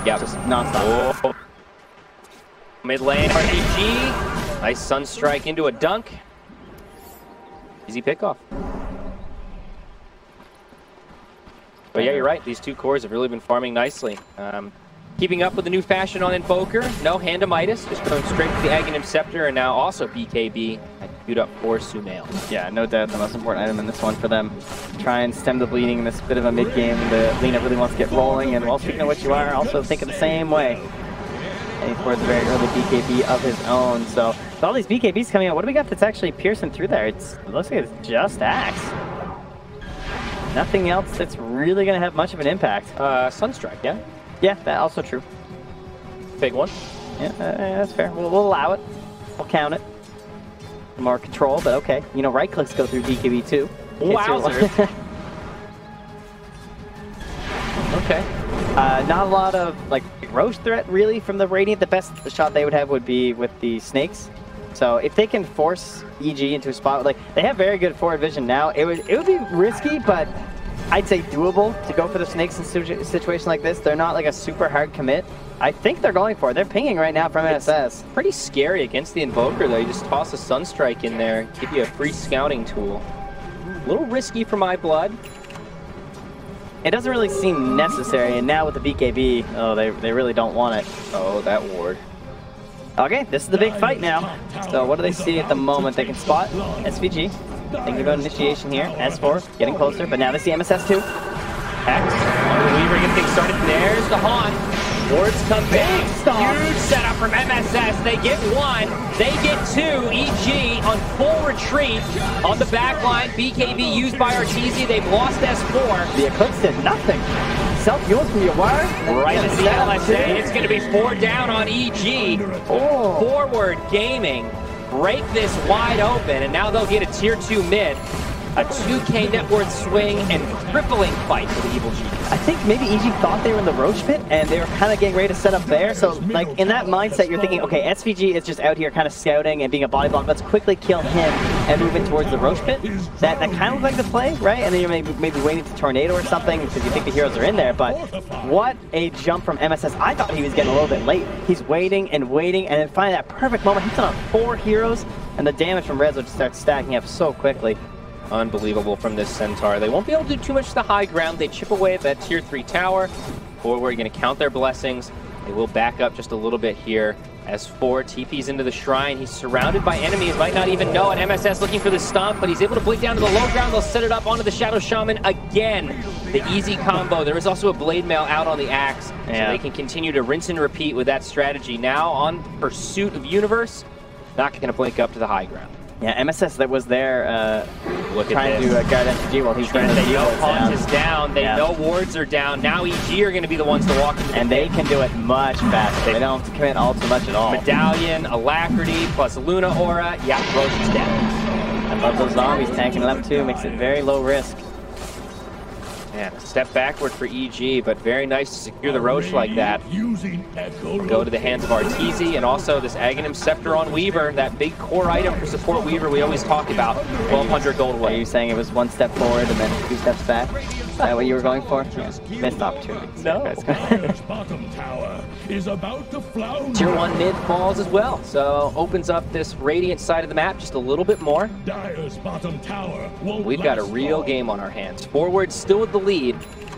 Yeah, just nonstop. Oh. Mid lane, RPG. Nice Sunstrike into a dunk. Easy pickoff. But yeah, you're right. These two cores have really been farming nicely. Keeping up with the new fashion on Invoker. No Handamitis, just going straight to the Aghanim Scepter, and now also BKB queued up for Sumail. Yeah, no doubt the most important item in this one for them. Try and stem the bleeding in this bit of a mid game. The Lena really wants to get rolling, and while speaking of which, you are also thinking the same way. And he scores a very early BKB of his own. So with all these BKBs coming out, what do we got that's actually piercing through there? It looks like it's just Axe. Nothing else that's really going to have much of an impact. Sunstrike, yeah? Yeah, that's also true. Big one. Yeah, that's fair. We'll allow it. We'll count it. More control, but okay. You know, right clicks go through BKB too. Wowzers. Okay. Not a lot of like Roche threat really from the Radiant. The best shot they would have would be with the Snakes. So if they can force EG into a spot, like they have very good forward vision now, it would be risky, but I'd say doable to go for the Snakes in a situation like this. They're not like a super hard commit. I think they're going for it. They're pinging right now from MSS. Pretty scary against the Invoker though. You just toss a Sunstrike in there, give you a free scouting tool. A little risky for my blood. It doesn't really seem necessary, and now with the BKB, oh, they really don't want it. Oh, that ward. Okay, this is the big fight now. So what do they see at the moment? They can spot SVG. Thinking about initiation here. S4 getting closer, but now they see MSS2. X on the Weaver, get things started. There's the Haunt. Wards come back. Huge setup from MSS. They get one. They get two. EG on full retreat on the back line. BKB used by Arteezy. They've lost S4. The Eclipse did nothing. Self-heals from your wire. Right at the LSA. It's going to be 4 down on EG. Oh. Forward Gaming break this wide open, and now they'll get a tier 2 mid. A 2K net worth swing and crippling fight for the Evil Genius. I think maybe EG thought they were in the Roche pit and they were kind of getting ready to set up there. So like in that mindset, you're thinking, okay, SVG is just out here kind of scouting and being a body block. Let's quickly kill him and move in towards the Roche pit. That kind of looked like the play, right? And then you're maybe waiting to Tornado or something because you think the heroes are in there. But what a jump from MSS. I thought he was getting a little bit late. He's waiting and waiting, and then finally that perfect moment. He's on 4 heroes, and the damage from Rezo just starts stacking up so quickly. Unbelievable from this Centaur. They won't be able to do too much to the high ground. They chip away at that tier 3 tower. Forward, going to count their blessings. They will back up just a little bit here. As 4 TPs into the shrine, he's surrounded by enemies, might not even know it. MSS looking for the stomp, but he's able to blink down to the low ground. They'll set it up onto the Shadow Shaman again. The easy combo. There is also a Blade Mail out on the Axe, so they can continue to rinse and repeat with that strategy. Now on pursuit of Universe, not going to blink up to the high ground. Yeah, MSS that was there trying to guard SVG while he's trying to They know Haunt is down. They know wards are down. Now EG are going to be the ones to walk into the and they can do it much faster. They don't have to commit all too much at all. Medallion, Alacrity, plus Luna Aura. Yeah, Roche is dead. I love those zombies tanking them too. Makes it very low risk. Man, a step backward for EG, but very nice to secure the Roche like that. Go to the hands of Arteezy, and also this Aghanim Scepter on Weaver, that big core item for support Weaver we always talk about. 1,200 gold away. Are you saying it was 1 step forward and then 2 steps back? Is that what you were going for? Yeah. Missed opportunity. No. Bottom tower is about to flounder. Tier 1 mid falls as well, so opens up this Radiant side of the map just a little bit more. Dire's bottom tower. We've got a real game on our hands. Forward still with the lead,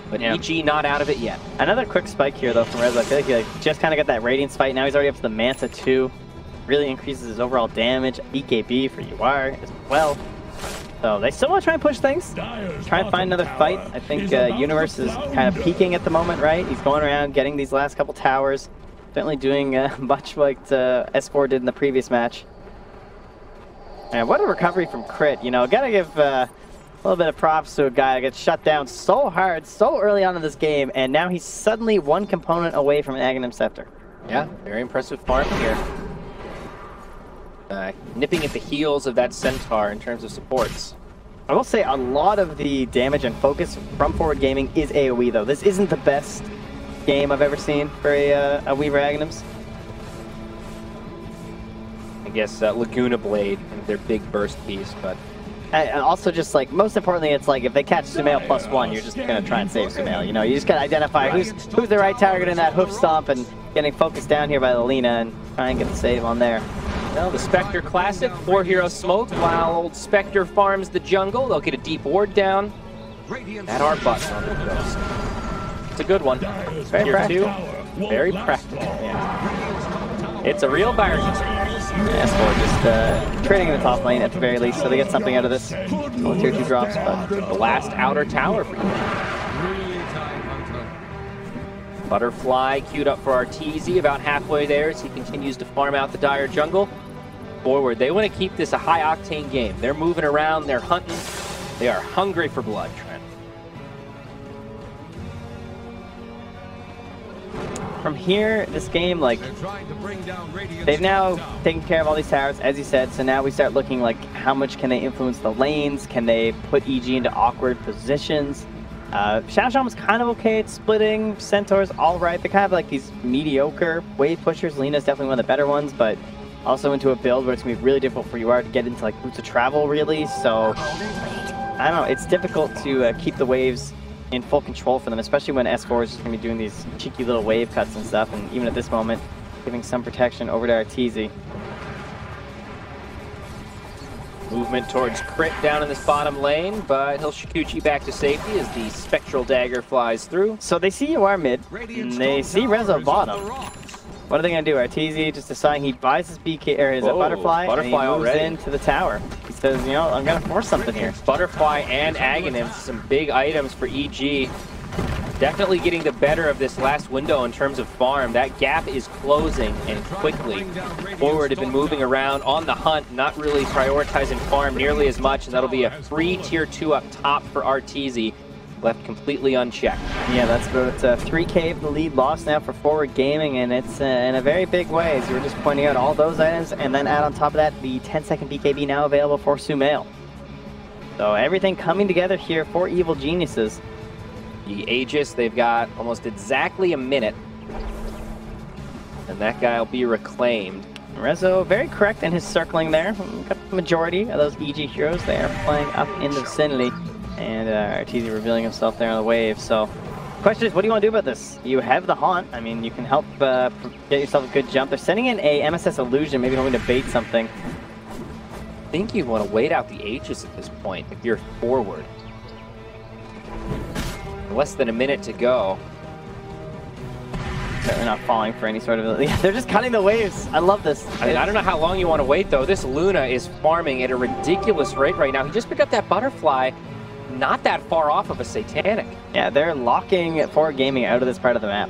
but EG not out of it yet. Another quick spike here though from Rezo. I feel like he just kind of got that Radiance fight. Now he's already up to the Manta too. Really increases his overall damage. BKB for UR as well. So they still want to try and push things. Try and find another fight. I think Universe is kind of peaking at the moment, right? He's going around getting these last couple towers. Certainly doing much like S4 did in the previous match. And what a recovery from Crit. You know, gotta give a little bit of props to a guy that gets shut down so hard, so early on in this game, and now he's suddenly 1 component away from an Aghanim Scepter. Yeah, very impressive farm here. Nipping at the heels of that Centaur in terms of supports. I will say a lot of the damage and focus from Forward Gaming is AoE though. This isn't the best game I've ever seen for a Weaver Aghanims. I guess Laguna Blade, their big burst piece, but And also just like, most importantly, it's like if they catch Sumail +1, you're just gonna try and save Sumail. You know, you just gotta identify who's the right target in that hoof stomp and getting focused down here by the Lina and try and get the save on there. Well, the Spectre Classic, 4 heroes smoked while old Spectre farms the jungle. They'll get a deep ward down. That art button on the Ghost. It's a good one. Very Tier practical. 2, very practical. Yeah. It's a real bargain. S4 just trading in the top lane at the very least, so they get something out of this. Well, tier 2 drops, but the last outer tower for you. Butterfly queued up for Arteezy, about halfway there as he continues to farm out the Dire jungle. Forward, they want to keep this a high-octane game. They're moving around, they're hunting, they are hungry for blood, Trent. From here, this game, like, they've now taken care of all these towers, as you said, so now we start looking like how much can they influence the lanes, can they put EG into awkward positions. Shao was kind of okay at splitting, Centaur's alright, they're kind of like these mediocre wave pushers. Lina's definitely one of the better ones, but also into a build where it's going to be really difficult for UR to get into like boots of travel really, so I don't know, it's difficult to keep the waves in full control for them, especially when S4 is just going to be doing these cheeky little wave cuts and stuff, and even at this moment, giving some protection over to Arteezy. Movement towards Crit down in this bottom lane, but he'll Shikuchi back to safety as the Spectral Dagger flies through. So they see UR mid, and they see Rezo bottom. What are they going to do? Arteezy just deciding he buys his BK, or his Butterfly, and he moves already into the tower. He says, you know, I'm going to force something here. Butterfly and Aghanim, some big items for EG. Definitely getting the better of this last window in terms of farm. That gap is closing, and quickly. Forward have been moving around on the hunt, not really prioritizing farm nearly as much, and that'll be a free tier 2 up top for Arteezy, left completely unchecked. Yeah, that's about 3K of the lead lost now for Forward Gaming, and it's in a very big way, as you were just pointing out, all those items, and then add on top of that the 10-second BKB now available for Sumail. So everything coming together here for Evil Geniuses. The Aegis, they've got almost exactly a minute, and that guy will be reclaimed. Rezo very correct in his circling there. Got the majority of those EG heroes. They are playing up in the vicinity, and Arteezy revealing himself there on the wave. So, question is, what do you want to do about this? You have the haunt. I mean, you can help get yourself a good jump. They're sending in a MSS illusion, maybe hoping to bait something. I think you want to wait out the Aegis at this point if you're Forward. Less than a minute to go. They're not falling for any sort of... They're just cutting the waves. I love this. I mean, I don't know how long you want to wait, though. This Luna is farming at a ridiculous rate right now. He just picked up that Butterfly, not that far off of a Satanic. Yeah, they're locking Forward Gaming out of this part of the map.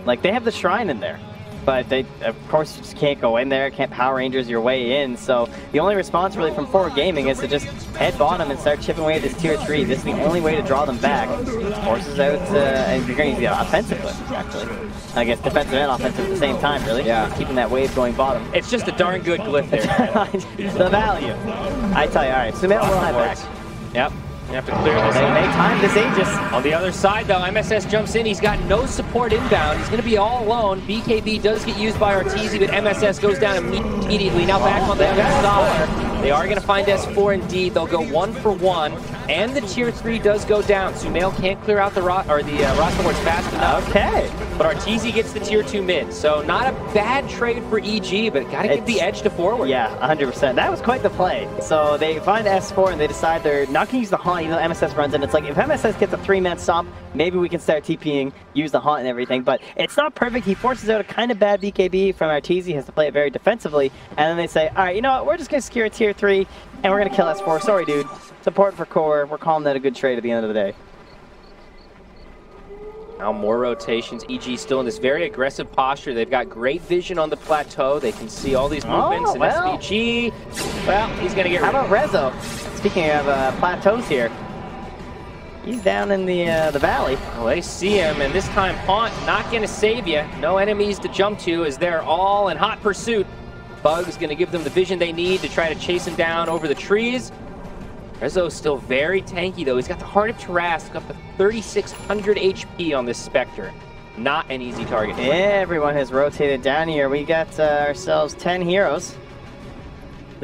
Like, they have the Shrine in there, but they, of course, just can't go in there, can't Power Rangers your way in, so the only response really from Forward Gaming is to just head bottom and start chipping away at this tier 3. This is the only way to draw them back. Forces out, and you're going to use the offensive lift, actually. I guess defensive and offensive at the same time, really. Yeah. Keeping that wave going bottom. It's just a darn good glyph there. The value. I tell you, all right, Sumail will head back. Yep. You have to clear this. They time this Aegis. On the other side, though, MSS jumps in. He's got no support inbound. He's going to be all alone. BKB does get used by Arteezy, but MSS goes down immediately. Now back on the other side. They are going to find S4 indeed. They'll go 1 for 1, and the tier 3 does go down. Sumail can't clear out the roster boards fast enough. Okay. But Arteezy gets the tier 2 mid, so not a bad trade for EG, but got to give the edge to Forward. Yeah, 100%. That was quite the play. So they find S4 and they decide they're not going to use the haunt, even though MSS runs in. It's like, if MSS gets a 3-man stomp, maybe we can start TPing, use the haunt and everything, but it's not perfect. He forces out a kind of bad BKB from Arteezy, has to play it very defensively, and then they say, all right, you know what, we're just going to secure a tier 3, and we're going to kill S4. Sorry, dude. Support for core. We're calling that a good trade at the end of the day. Now more rotations. EG still in this very aggressive posture. They've got great vision on the plateau. They can see all these movements. And SVG, well, he's going to get rid of it. How about Rezo? Speaking of plateaus here, he's down in the valley. Well, they see him, and this time Haunt not going to save you. No enemies to jump to as they're all in hot pursuit. Bug's going to give them the vision they need to try to chase him down over the trees. Rezo's still very tanky, though. He's got the Heart of Tarrasque up to 3,600 HP on this Spectre. Not an easy target. Everyone has rotated down here. We got ourselves 10 heroes.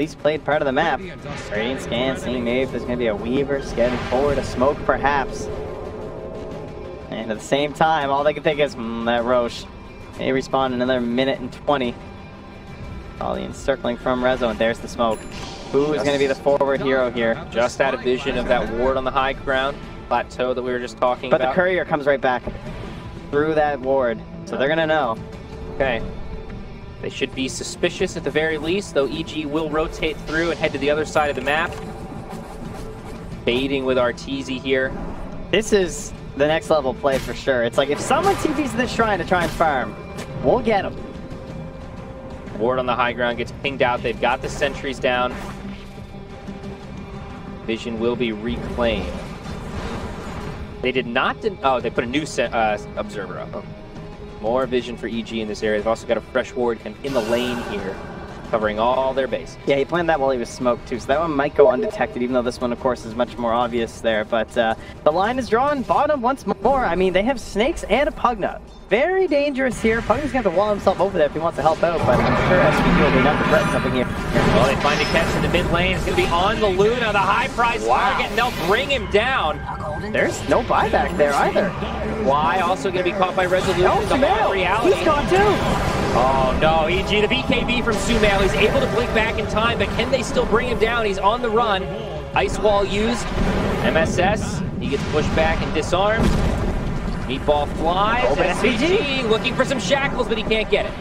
least played part of the map. Radiant scan, seeing maybe if there's going to be a Weaver, scanning forward, a smoke perhaps. And at the same time, all they can think is, that Roche may respawn in another minute and 20. All the encircling from Rezo, and there's the smoke. Who is going to be the forward hero here? Just out of vision of that ward on the high ground plateau that we were just talking about. But the courier comes right back through that ward, so they're going to know. Okay. They should be suspicious at the very least, though EG will rotate through and head to the other side of the map. Baiting with Arteezy here. This is the next level play for sure. It's like if someone TPs this shrine to try and farm, we'll get them. Ward on the high ground gets pinged out. They've got the sentries down. Vision will be reclaimed. They did not... oh, they put a new observer up. More vision for EG in this area. They've also got a fresh ward in the lane here, covering all their base. Yeah, he planned that while he was smoked too, so that one might go undetected, even though this one, of course, is much more obvious there. But the line is drawn bottom once more. I mean, they have Snakes and a Pugna. Very dangerous here. Pugna's going to have to wall himself over there if he wants to help out, but I'm sure SVG will be enough to threaten something here. Well, they find a catch in the mid lane. It's going to be on the Luna, the high price target, and they'll bring him down. There's no buyback there either. Why? Also going to be caught by Resolution. No, Sumail. Reality. He's gone too. Oh no, EG, the BKB from Sumail. He's able to blink back in time, but can they still bring him down? He's on the run. Ice wall used. MSS, he gets pushed back and disarmed. Meatball flies. Oh, SVG looking for some shackles, but he can't get it.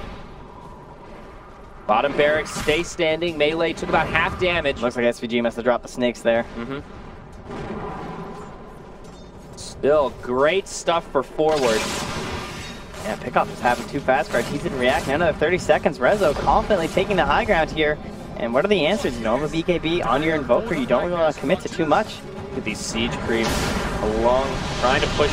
Bottom barracks stay standing. Melee took about half damage. Looks like SVG must have dropped the Snakes there. Still great stuff for forward. Yeah, pickoff just happened too fast for Arteezy to react. Now another 30 seconds. Rezo confidently taking the high ground here. And what are the answers? You don't have a BKB on your Invoker. You don't really want to commit to too much. Look at these siege creeps along, trying to push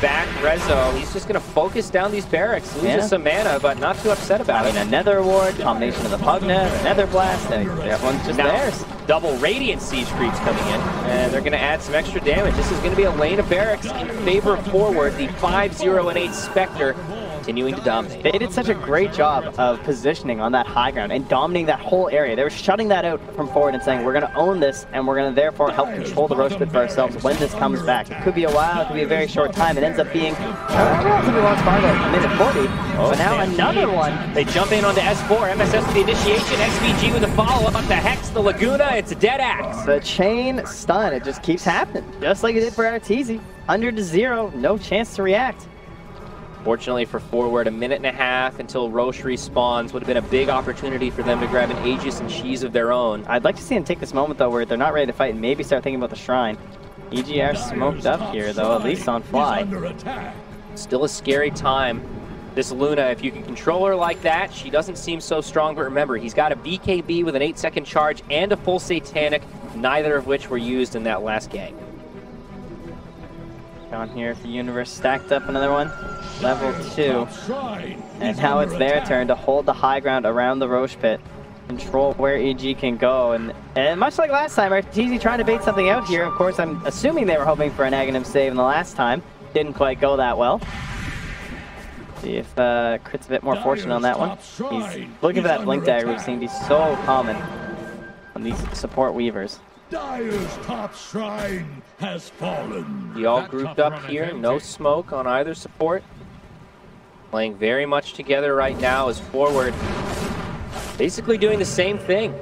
back Rezo. He's just going to focus down these barracks. Loses some mana, but not too upset about it. I mean, a Nether Ward, combination of the Pugna, the Nether Blast, that one's just theirs. Double Radiant siege creeps coming in, and they're going to add some extra damage. This is going to be a lane of barracks in favor of forward. The 5-0 and 8 Spectre continuing to dominate. They did such a great job of positioning on that high ground and dominating that whole area. They were shutting that out from forward and saying, we're going to own this, and we're going to therefore help control the Roche Pit for ourselves when this comes back. It could be a while, it could be a very short time. It ends up being a relatively long spot, a minute 40. But now another one. They jump in onto S4, MSS with the initiation, SVG with the follow-up up to Hex, the Laguna. It's a dead axe. The chain stun, it just keeps happening. Just like it did for Arteezy. Under to 0, no chance to react. Fortunately for forward, a minute and a half until Roche respawns. Would have been a big opportunity for them to grab an Aegis and Cheese of their own. I'd like to see them take this moment, though, where they're not ready to fight and maybe start thinking about the Shrine. EG are smoked up here, though, at least on Fly. Still a scary time. This Luna, if you can control her like that, she doesn't seem so strong, but remember, he's got a BKB with an 8-second charge and a full Satanic, neither of which were used in that last gang. Down here, the Universe stacked up another one. Level 2. And now it's their turn to hold the high ground around the Roche Pit. Control where EG can go. And much like last time, Arteezy trying to bait something out here. Of course, I'm assuming they were hoping for an Aghanim save in the last time. Didn't quite go that well. See if Crit's a bit more fortunate on that one. He's looking for that Blink Dagger, which seems to be so common on these support Weavers. Dire's top shrine has fallen. You all grouped up here, no smoke on either support. Playing very much together right now as forward. Basically doing the same thing.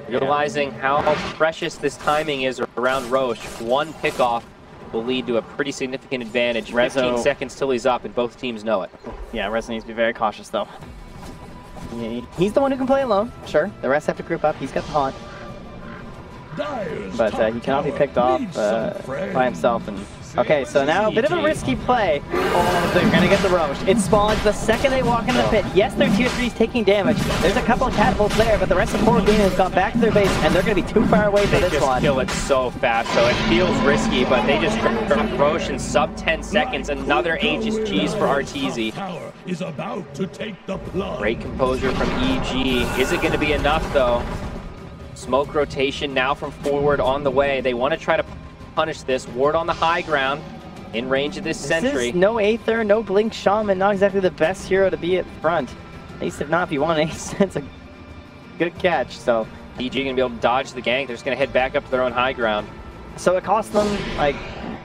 Realizing how precious this timing is around Roche. One pickoff will lead to a pretty significant advantage. 15 seconds till he's up and both teams know it. Yeah, Rezo needs to be very cautious though. He's the one who can play alone, sure. The rest have to group up, he's got the haunt. But he cannot be picked off by himself. And okay, so now a bit of a risky play. Oh, they're gonna get the Roche. It spawns the second they walk in the pit. Yes, their tier 3's taking damage. There's a couple of catapults there, but the rest of the forward game has gone back to their base, and they're gonna be too far away for this one. They just kill it so fast, so it feels risky, but they just drop Roche in sub 10 seconds. Another Aegis Cheese for Arteezy. Great composure from EG. Is it gonna be enough though? Smoke rotation now from forward on the way. They want to try to punish this. Ward on the high ground, in range of this sentry. Is no Aether, no Blink Shaman, not exactly the best hero to be at front. At least if not, if you want an ace, it's a good catch. So EG gonna be able to dodge the gank. They're just gonna head back up to their own high ground. So it cost them like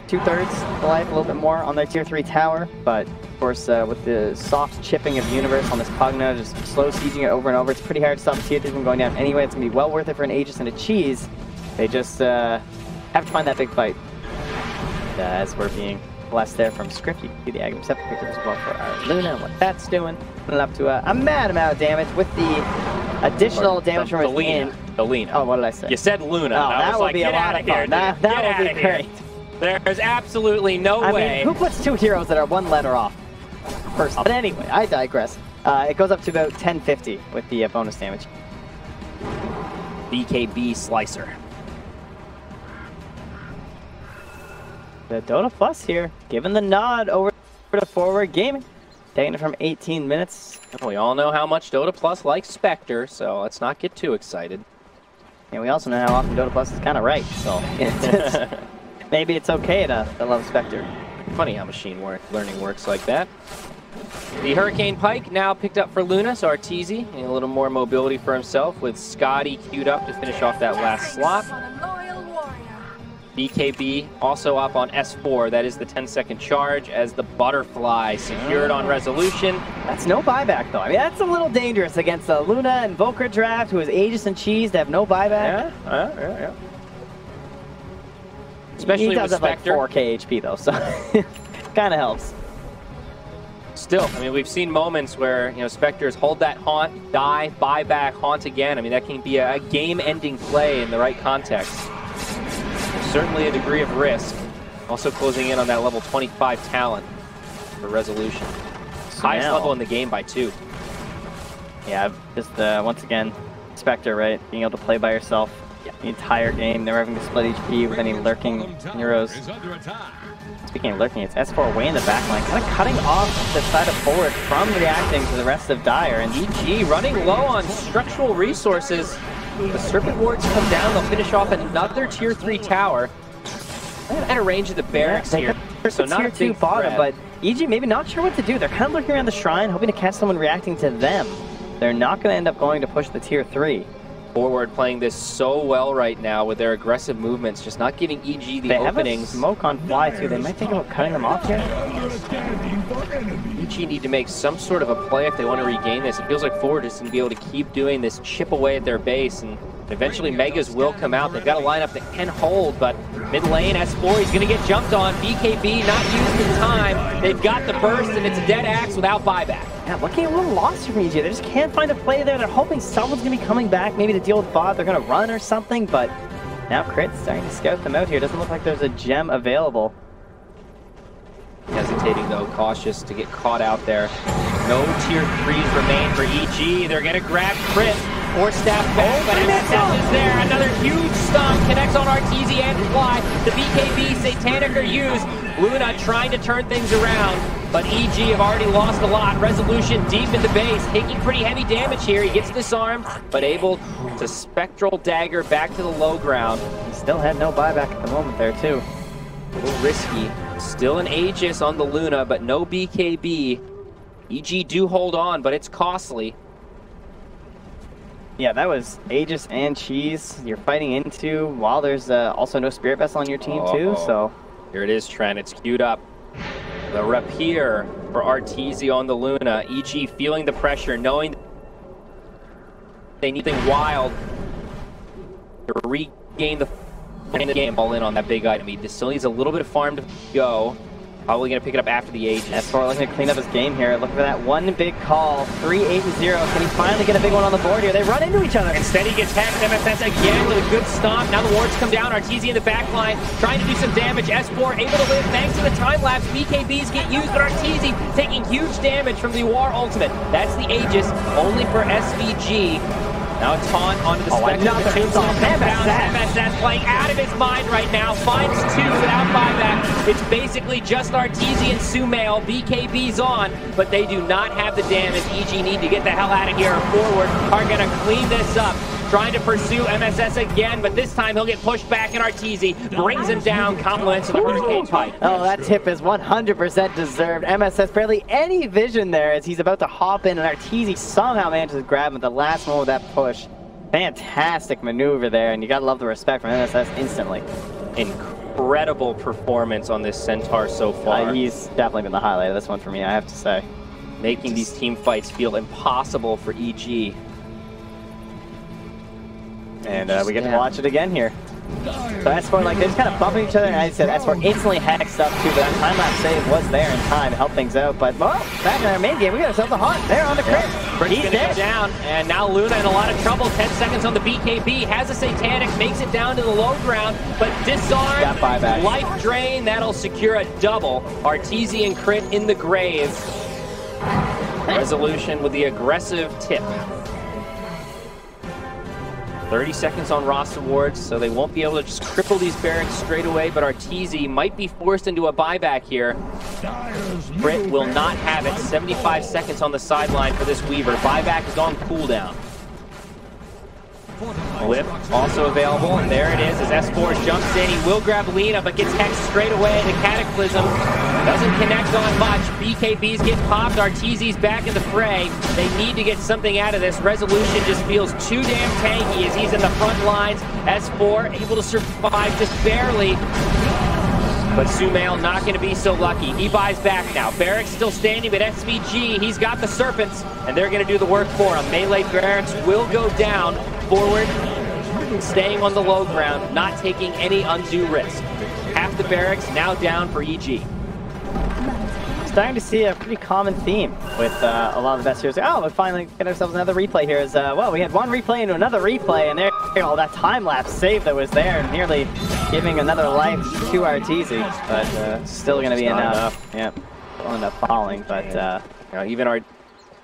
2/3 the life, a little bit more on their tier 3 tower, but of course with the soft chipping of Universe on this Pugna, just slow sieging it over and over, it's pretty hard to stop the tier 3 from going down anyway. It's gonna be well worth it for an Aegis and a Cheese. They just have to find that big fight. And, as we're being blessed there from Script, you can see the Agam Scepter picked up as well for our Luna and what that's doing. Putting up to a mad amount of damage with the additional damage from his in. The Luna. Oh, what did I say? You said Luna. Oh, that would be a lot of fun. That would be great. There's absolutely no way. I mean, who puts 2 heroes that are 1 letter off? First, but anyway, I digress. It goes up to about 1050 with the bonus damage. BKB Slicer. The Dota Plus here, giving the nod over to Forward Gaming. Taking it from 18 minutes. We all know how much Dota Plus likes Spectre, so let's not get too excited. And we also know how often Dota Plus is kind of right, so maybe it's okay to love Spectre. Funny how machine learning works like that. The Hurricane Pike now picked up for Luna, so Arteezy getting a little more mobility for himself with Scotty queued up to finish off that last slot. BKB also up on S4, that is the 10-second charge as the Butterfly secured on resolution. That's no buyback though. I mean, that's a little dangerous against a Luna and Volker draft who is Aegis and Cheese to have no buyback. Yeah. Especially he does with have Spectre. Like 4k HP though, so kind of helps. Still, I mean, we've seen moments where, you know, Spectres hold that haunt, die, buy back, haunt again. I mean, that can be a game-ending play in the right context. There's certainly a degree of risk. Also closing in on that level 25 talent for resolution. So Highest now, level in the game by 2. Yeah, just once again, Spectre, right? Being able to play by yourself the entire game, never having to split HP with any lurking heroes. Speaking of lurking, it's S4 way in the back line, kind of cutting off the side of Forward from reacting to the rest of Dire. And EG running low on structural resources. The Serpent Wards come down, they'll finish off another tier 3 tower. At a range of the barracks here, so not a tier 2 big bottom, threat. but EG maybe not sure what to do. They're kind of looking around the shrine, hoping to catch someone reacting to them. They're not going to end up going to push the tier 3. Forward playing this so well right now with their aggressive movements, just not giving EG the openings. They have a smoke on fly too. They might think about cutting them off here. EG need to make some sort of a play if they want to regain this. It feels like Forward is going to be able to keep doing this chip away at their base, and eventually Megas will come out. They've got a lineup that can hold, but mid lane, S4, he's going to get jumped on. BKB not used in time. They've got the burst, and it's a dead axe without buyback. Yeah, looking a little lost from EG. They just can't find a play there. They're hoping someone's going to be coming back, maybe to deal with bot. They're going to run or something, but now Crit's starting to scout them out here. Doesn't look like there's a gem available. Hesitating though, cautious to get caught out there. No tier 3s remain for EG. They're going to grab Crit. Or staff back, but MSS is there. Another huge stun connects on Arteezy and Fly. The BKB Satanic are used. Luna trying to turn things around, but EG have already lost a lot. Resolution deep in the base, taking pretty heavy damage here. He gets disarmed, but able to Spectral Dagger back to the low ground. He still had no buyback at the moment there too. A little risky. Still an Aegis on the Luna, but no BKB. EG do hold on, but it's costly. Yeah, that was Aegis and Cheese you're fighting into while there's also no Spirit Vessel on your team too, so. Here it is, Trent, it's queued up. The Rapier for Arteezy on the Luna. EG feeling the pressure, knowing they need something wild to regain the game. All in on that big item. He still needs a little bit of farm to go. Probably going to pick it up after the Aegis. S4 looking to clean up his game here. Looking for that one big call. 3-8-0. Can he finally get a big one on the board here? They run into each other. Instead he gets hacked. MSS again with a good stomp. Now the wards come down. Arteezy in the back line trying to do some damage. S4 able to live thanks to the time lapse. BKBs get used, but Arteezy taking huge damage from the War ultimate. That's the Aegis only for SVG. Now a taunt onto the Spectre. MSS playing out of his mind right now. Finds 2 without buyback. It's basically just Arteezy and Sumail. BKB's on, but they do not have the damage. EG need to get the hell out of here. Forward are going to clean this up. Trying to pursue MSS again, but this time he'll get pushed back, and Arteezy brings him down, compliments of the Hurricane Pike. Oh, that tip is 100% deserved. MSS barely any vision there as he's about to hop in, and Arteezy somehow manages to grab him at the last moment of that push. Fantastic maneuver there, and you gotta love the respect from MSS instantly. Incredible performance on this Centaur so far. He's definitely been the highlight of this one for me, I have to say. Making these team fights feel impossible for EG. And we get to watch it again here. So S4, like, they're just kind of bumping each other, and as I said, S4 instantly hexed up too, but that time-lapse save was there in time to help things out. But, well, back in our main game, we got ourselves a haunt there on the crit. He's dead. Down, and now Luna in a lot of trouble. 10 seconds on the BKB, has a Satanic, makes it down to the low ground, but disarmed, life drain, that'll secure a double. Artesian crit in the grave. Resolution with the aggressive tip. 30 seconds on Ross Awards, so they won't be able to just cripple these barracks straight away, but Arteezy might be forced into a buyback here. Brit will not have it. 75 seconds on the sideline for this Weaver. Buyback is on cooldown. Whip also available, and there it is as S4 jumps in. He will grab Lena, but gets hexed straight away. The Cataclysm doesn't connect on much. BKBs get popped. Arteezy's back in the fray. They need to get something out of this. Resolution just feels too damn tanky as he's in the front lines. S4 able to survive just barely. But Sumail not going to be so lucky. He buys back now. Barracks still standing, but SVG, he's got the Serpents, and they're going to do the work for him. Melee Barracks will go down. Forward, staying on the low ground, not taking any undue risk. Half the barracks now down for EG. Starting to see a pretty common theme with a lot of the best heroes. Oh, we finally get ourselves another replay here. As well, we had one replay into another replay, and there, that time-lapse save that was there, nearly giving another life to Arteezy, but still going to be enough. Yeah, will end up falling, but even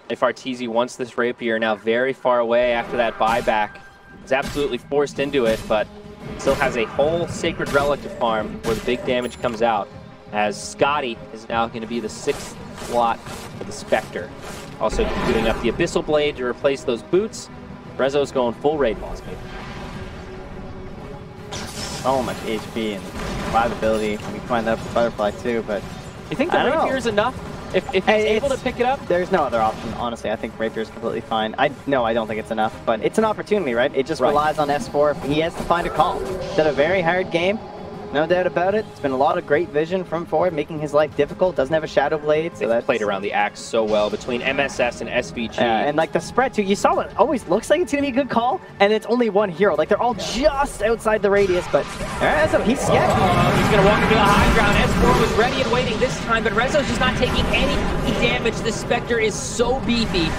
if Arteezy wants this rapier, now very far away after that buyback, is absolutely forced into it, but still has a whole Sacred Relic to farm where the big damage comes out, as Scotty is now going to be the 6th slot for the Spectre. Also doing up the Abyssal Blade to replace those boots. Rezo's going full raid boss, baby. So much HP and survivability. We find that for Butterfly too, but you think the rapier is enough? If he's able to pick it up? There's no other option, honestly. I think Rapier is completely fine. I don't think it's enough, but it's an opportunity, right? It just relies on S4. He has to find a call. Did a very hard game, no doubt about it. It's been a lot of great vision from forward, making his life difficult. Doesn't have a Shadow Blade, so that's played around the axe so well between MSS and SVG. And like the spread too, you saw what always looks like it's gonna be a good call, and it's only one hero. Like they're all just outside the radius, but so he's sketchy. He's gonna walk into the high ground. S4 was ready and waiting this time, but Rezo's just not taking any damage. The Spectre is so beefy.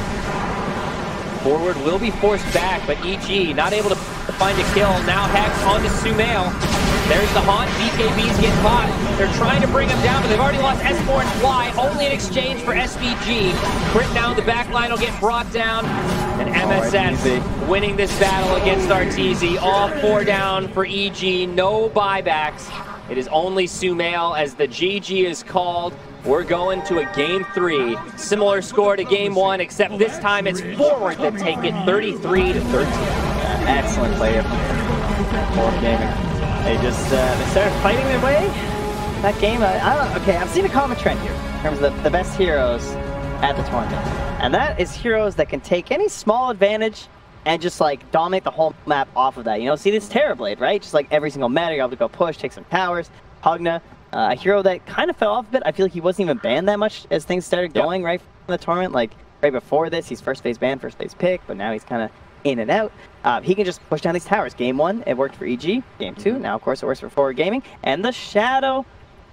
Forward will be forced back, but EG not able to find a kill. Now Hex onto Sumail. There's the Haunt. BKBs get caught. They're trying to bring him down, but they've already lost S4 and Fly, only in exchange for SVG. Crit now in the back line will get brought down. And MSS winning this battle against Arteezy. All 4 down for EG. No buybacks. It is only Sumail as the GG is called. We're going to a game 3. Similar score to game 1, except this time it's Forward that take it 33-13. Excellent play from Forward Gaming. They just they started fighting their way. That game, okay, I've seen a common trend here in terms of the best heroes at the tournament. And that is heroes that can take any small advantage and just like dominate the whole map off of that. You know, see this Terrorblade, right? Just like every single meta, you're able to go push, take some towers. Hugna, a hero that kind of fell off a bit. I feel like he wasn't even banned that much as things started going right from the tournament. Like right before this, he's first phase banned, first phase pick, but now he's kind of in and out. He can just push down these towers. Game 1, it worked for EG. Game 2, now of course it works for Forward Gaming. And the Shadow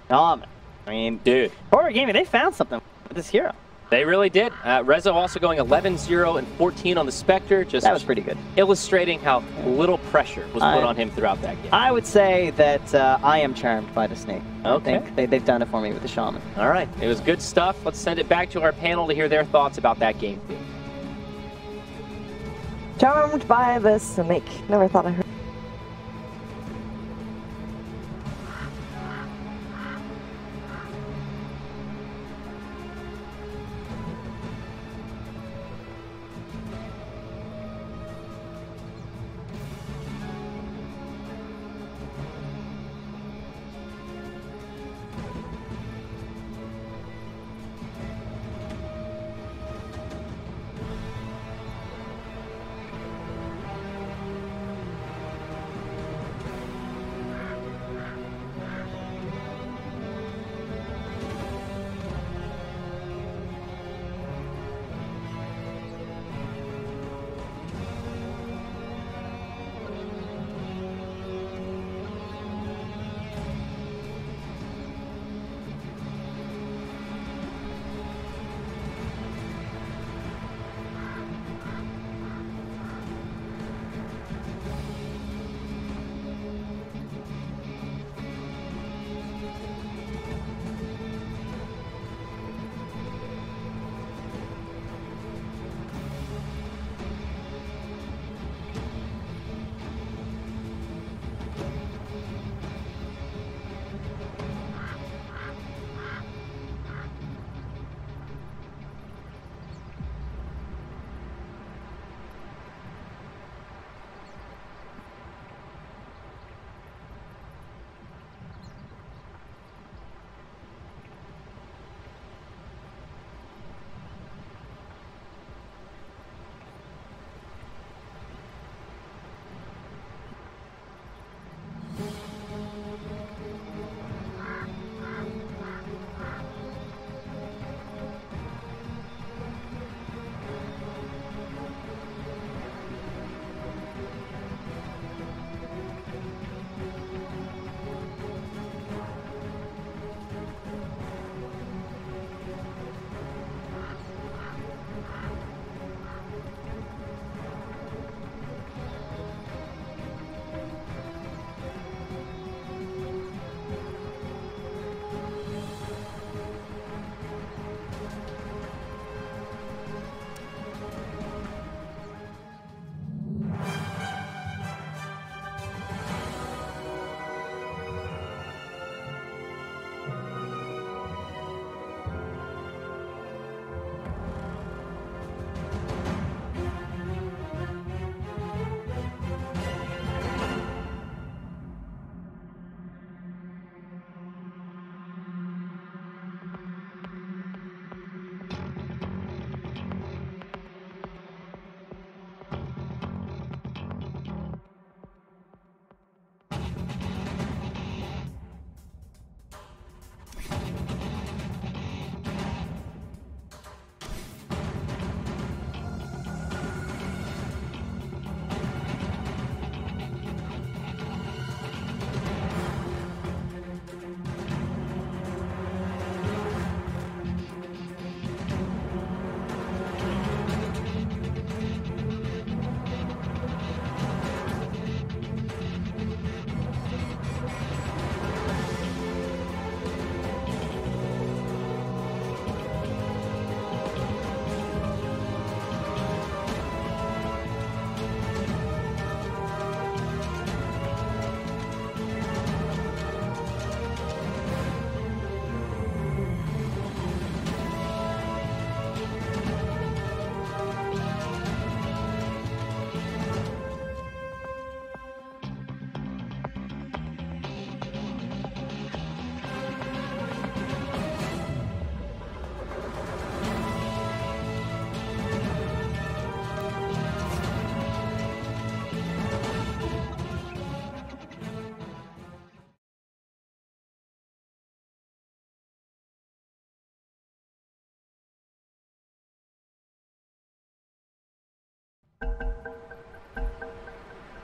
Dominant. I mean, dude, Forward Gaming, they found something with this hero. They really did. Rezo also going 11-0 and 14 on the Spectre. Just that was pretty good. Illustrating how little pressure was put on him throughout that game. I would say that I am charmed by the Snake. Okay. I think they've done it for me with the Shaman. All right. It was good stuff. Let's send it back to our panel to hear their thoughts about that game. Charmed by the Snake. Never thought I heard.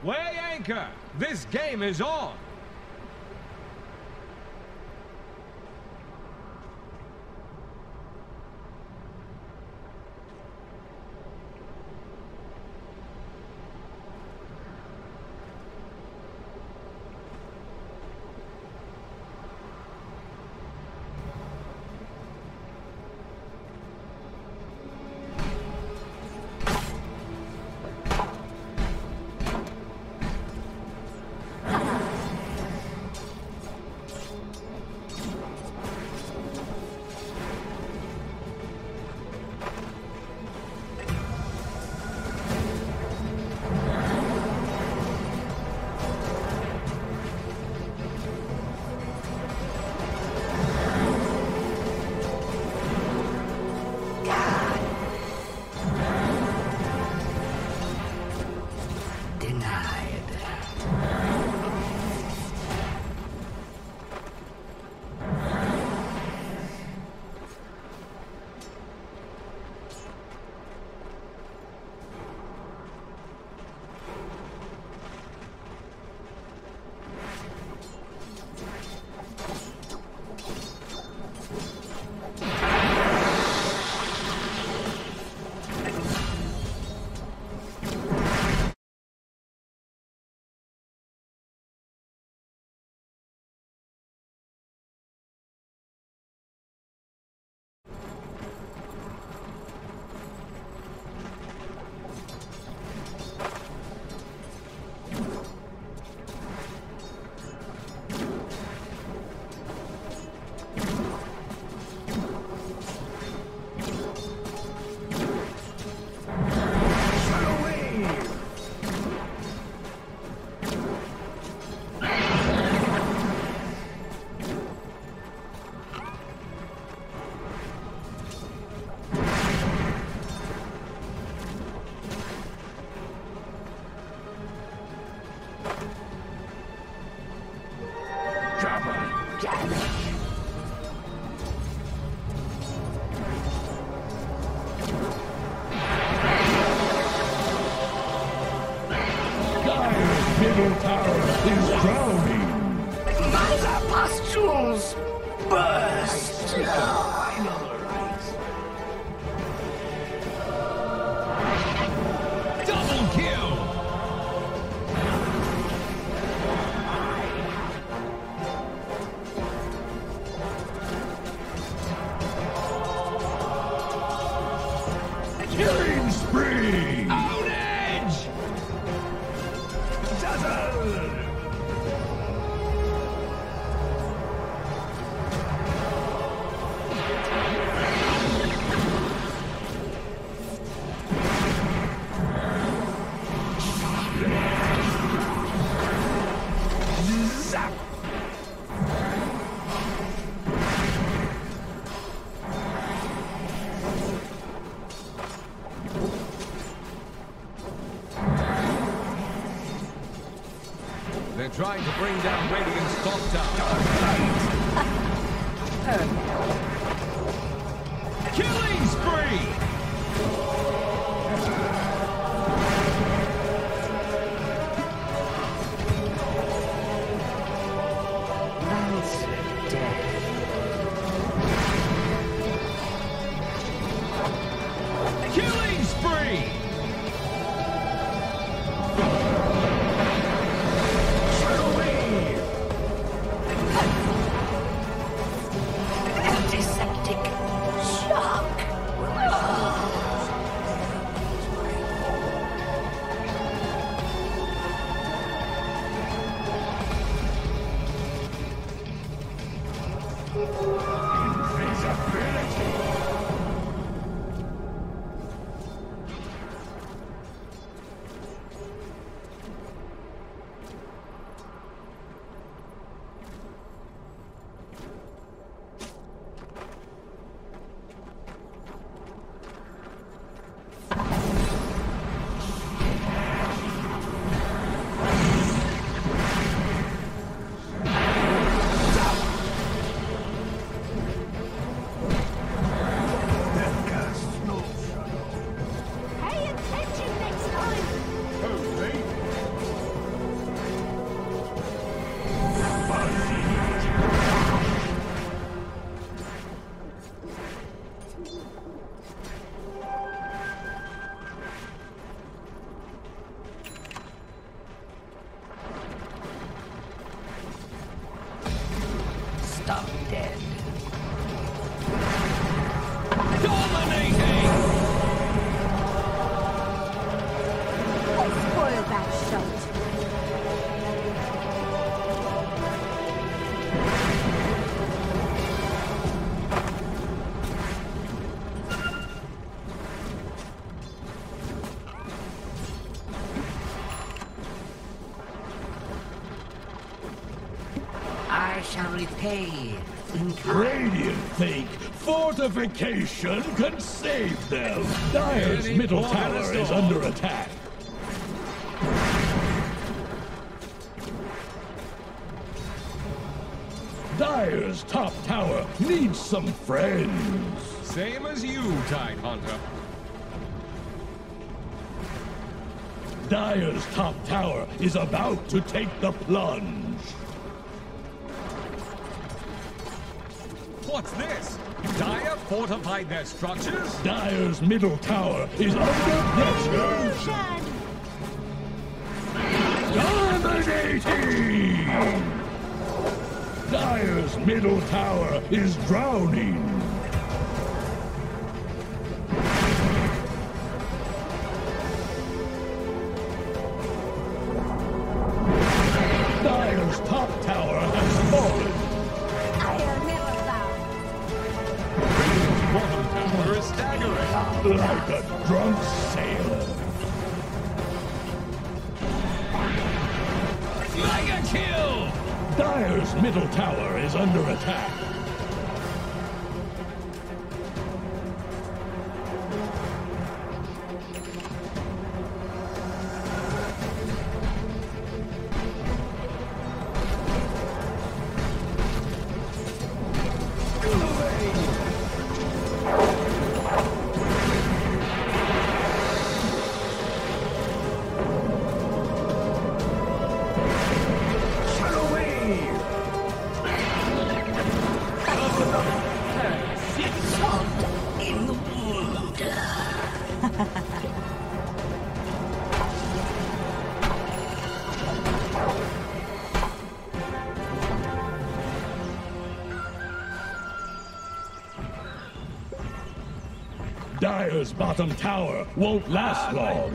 Weigh anchor! This game is on! middle tower is drowning. My pustules burst. Double kill! Killing spree! Ownage! Dazzle! Zap! They're trying to bring down Radiant's top tower. Killing spree! Killing spree! Antiseptic shock. Invisibility! shall repay in kind. Radiant think fortification can save them. Dire's middle tower is under attack. Dire's top tower needs some friends. Same as you, Tide Hunter. Dire's top tower is about to take the plunge. What's this? Dire fortified their structures? Dire's middle tower is under pressure. Dominating! Dire's middle tower is drowning. Dire's top tower has fallen. Bottom tower is staggering. Like a drunk sailor. Mega kill! Dire's middle tower is under attack. In the wound. Dire's bottom tower won't last long.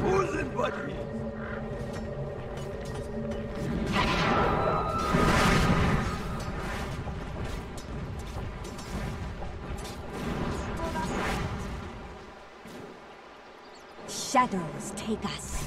Shadows take us.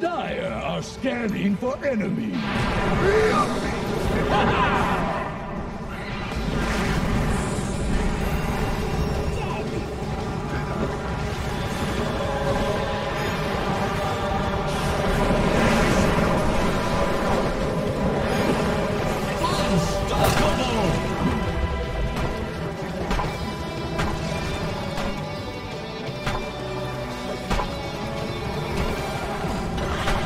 Dire are scanning for enemies.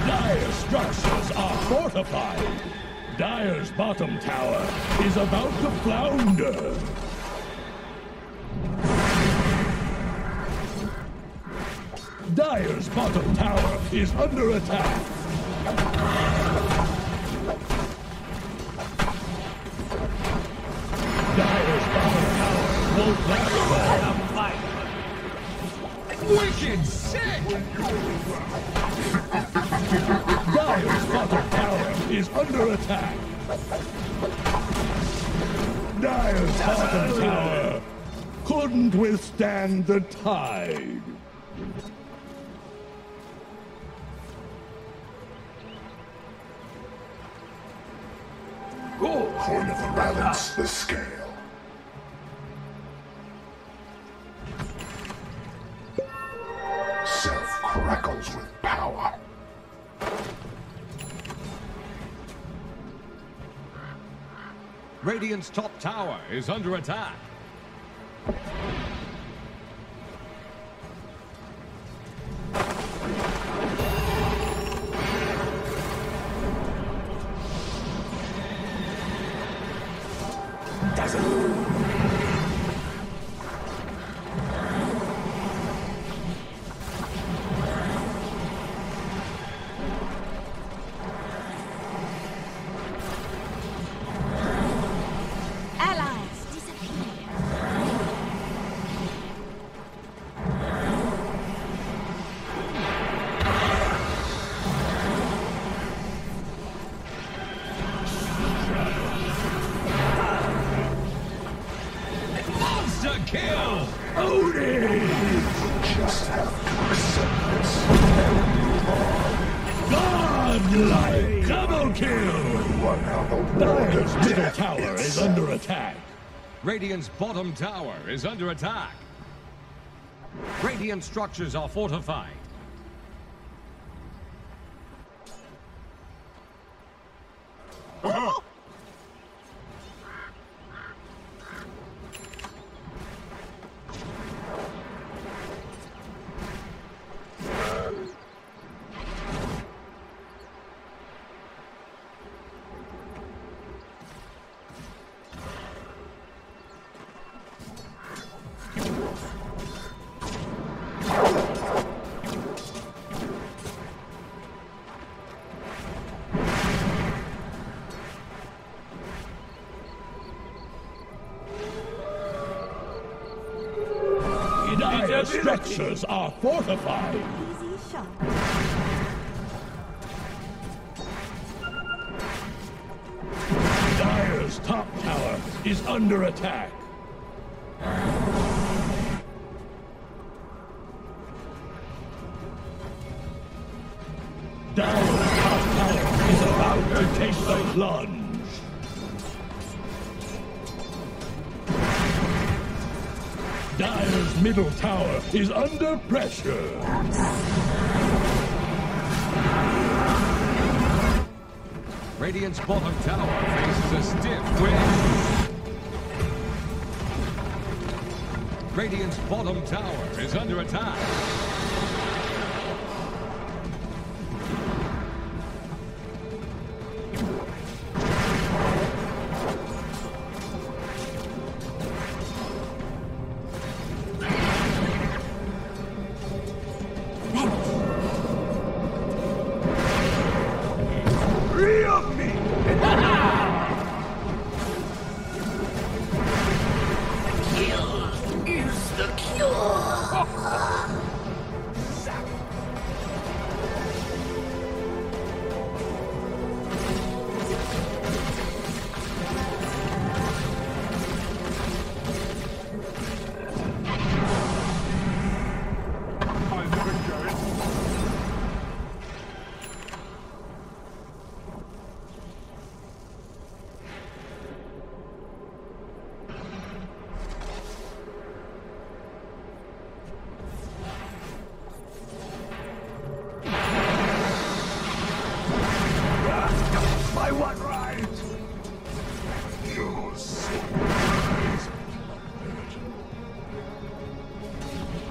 Dire's structures are fortified. Dire's bottom tower is about to flounder. Dire's bottom tower is under attack. Dire's bottom tower won't last long. Wicked sick! Dire's bottom tower is under attack. Dire's bottom tower couldn't withstand the tide. According to balance the scale. Self crackles with power. Radiant's top tower is under attack. Allies disappear. Dire's middle tower is under attack. Radiant's bottom tower is under attack. Radiant structures are fortified. Dire's structures are fortified. Easy shot. Dire's top tower is under attack. Dire's top tower is about to take the plunge. Dire's middle tower is under pressure. Radiant's bottom tower faces a stiff wind. Radiant's bottom tower is under attack.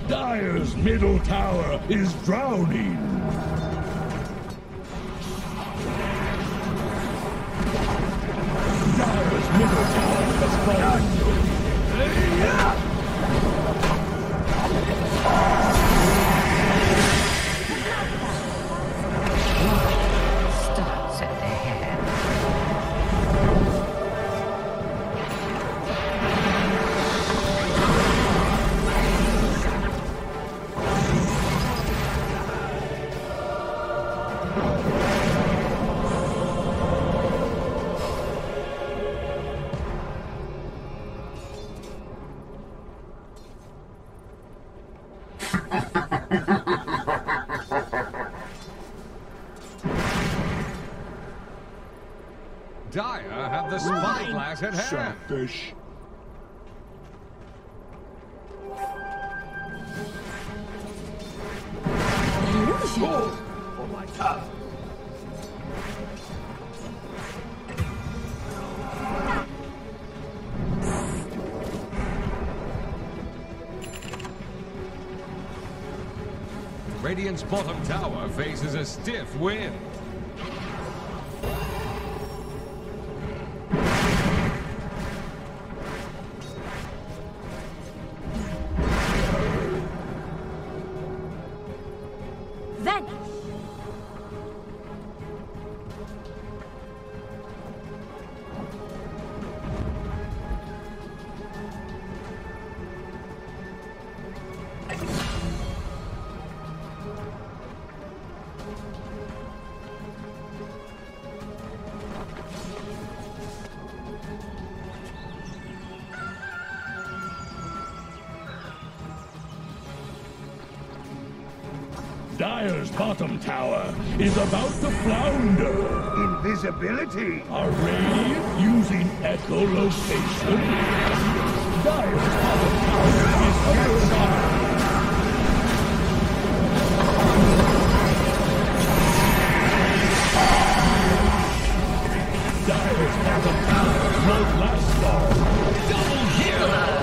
Dire's middle tower is drowning. Dire's middle tower has fallen. Starts at the head. Dire have the spyglass at hand. Fish. For my top. Radiant's bottom tower faces a stiff wind. Vanish. Dire's bottom tower is about to flounder. Invisibility. Are Radiant using echolocation? Dire's bottom tower is under attack. Dire's bottom tower won't last long. Double kill!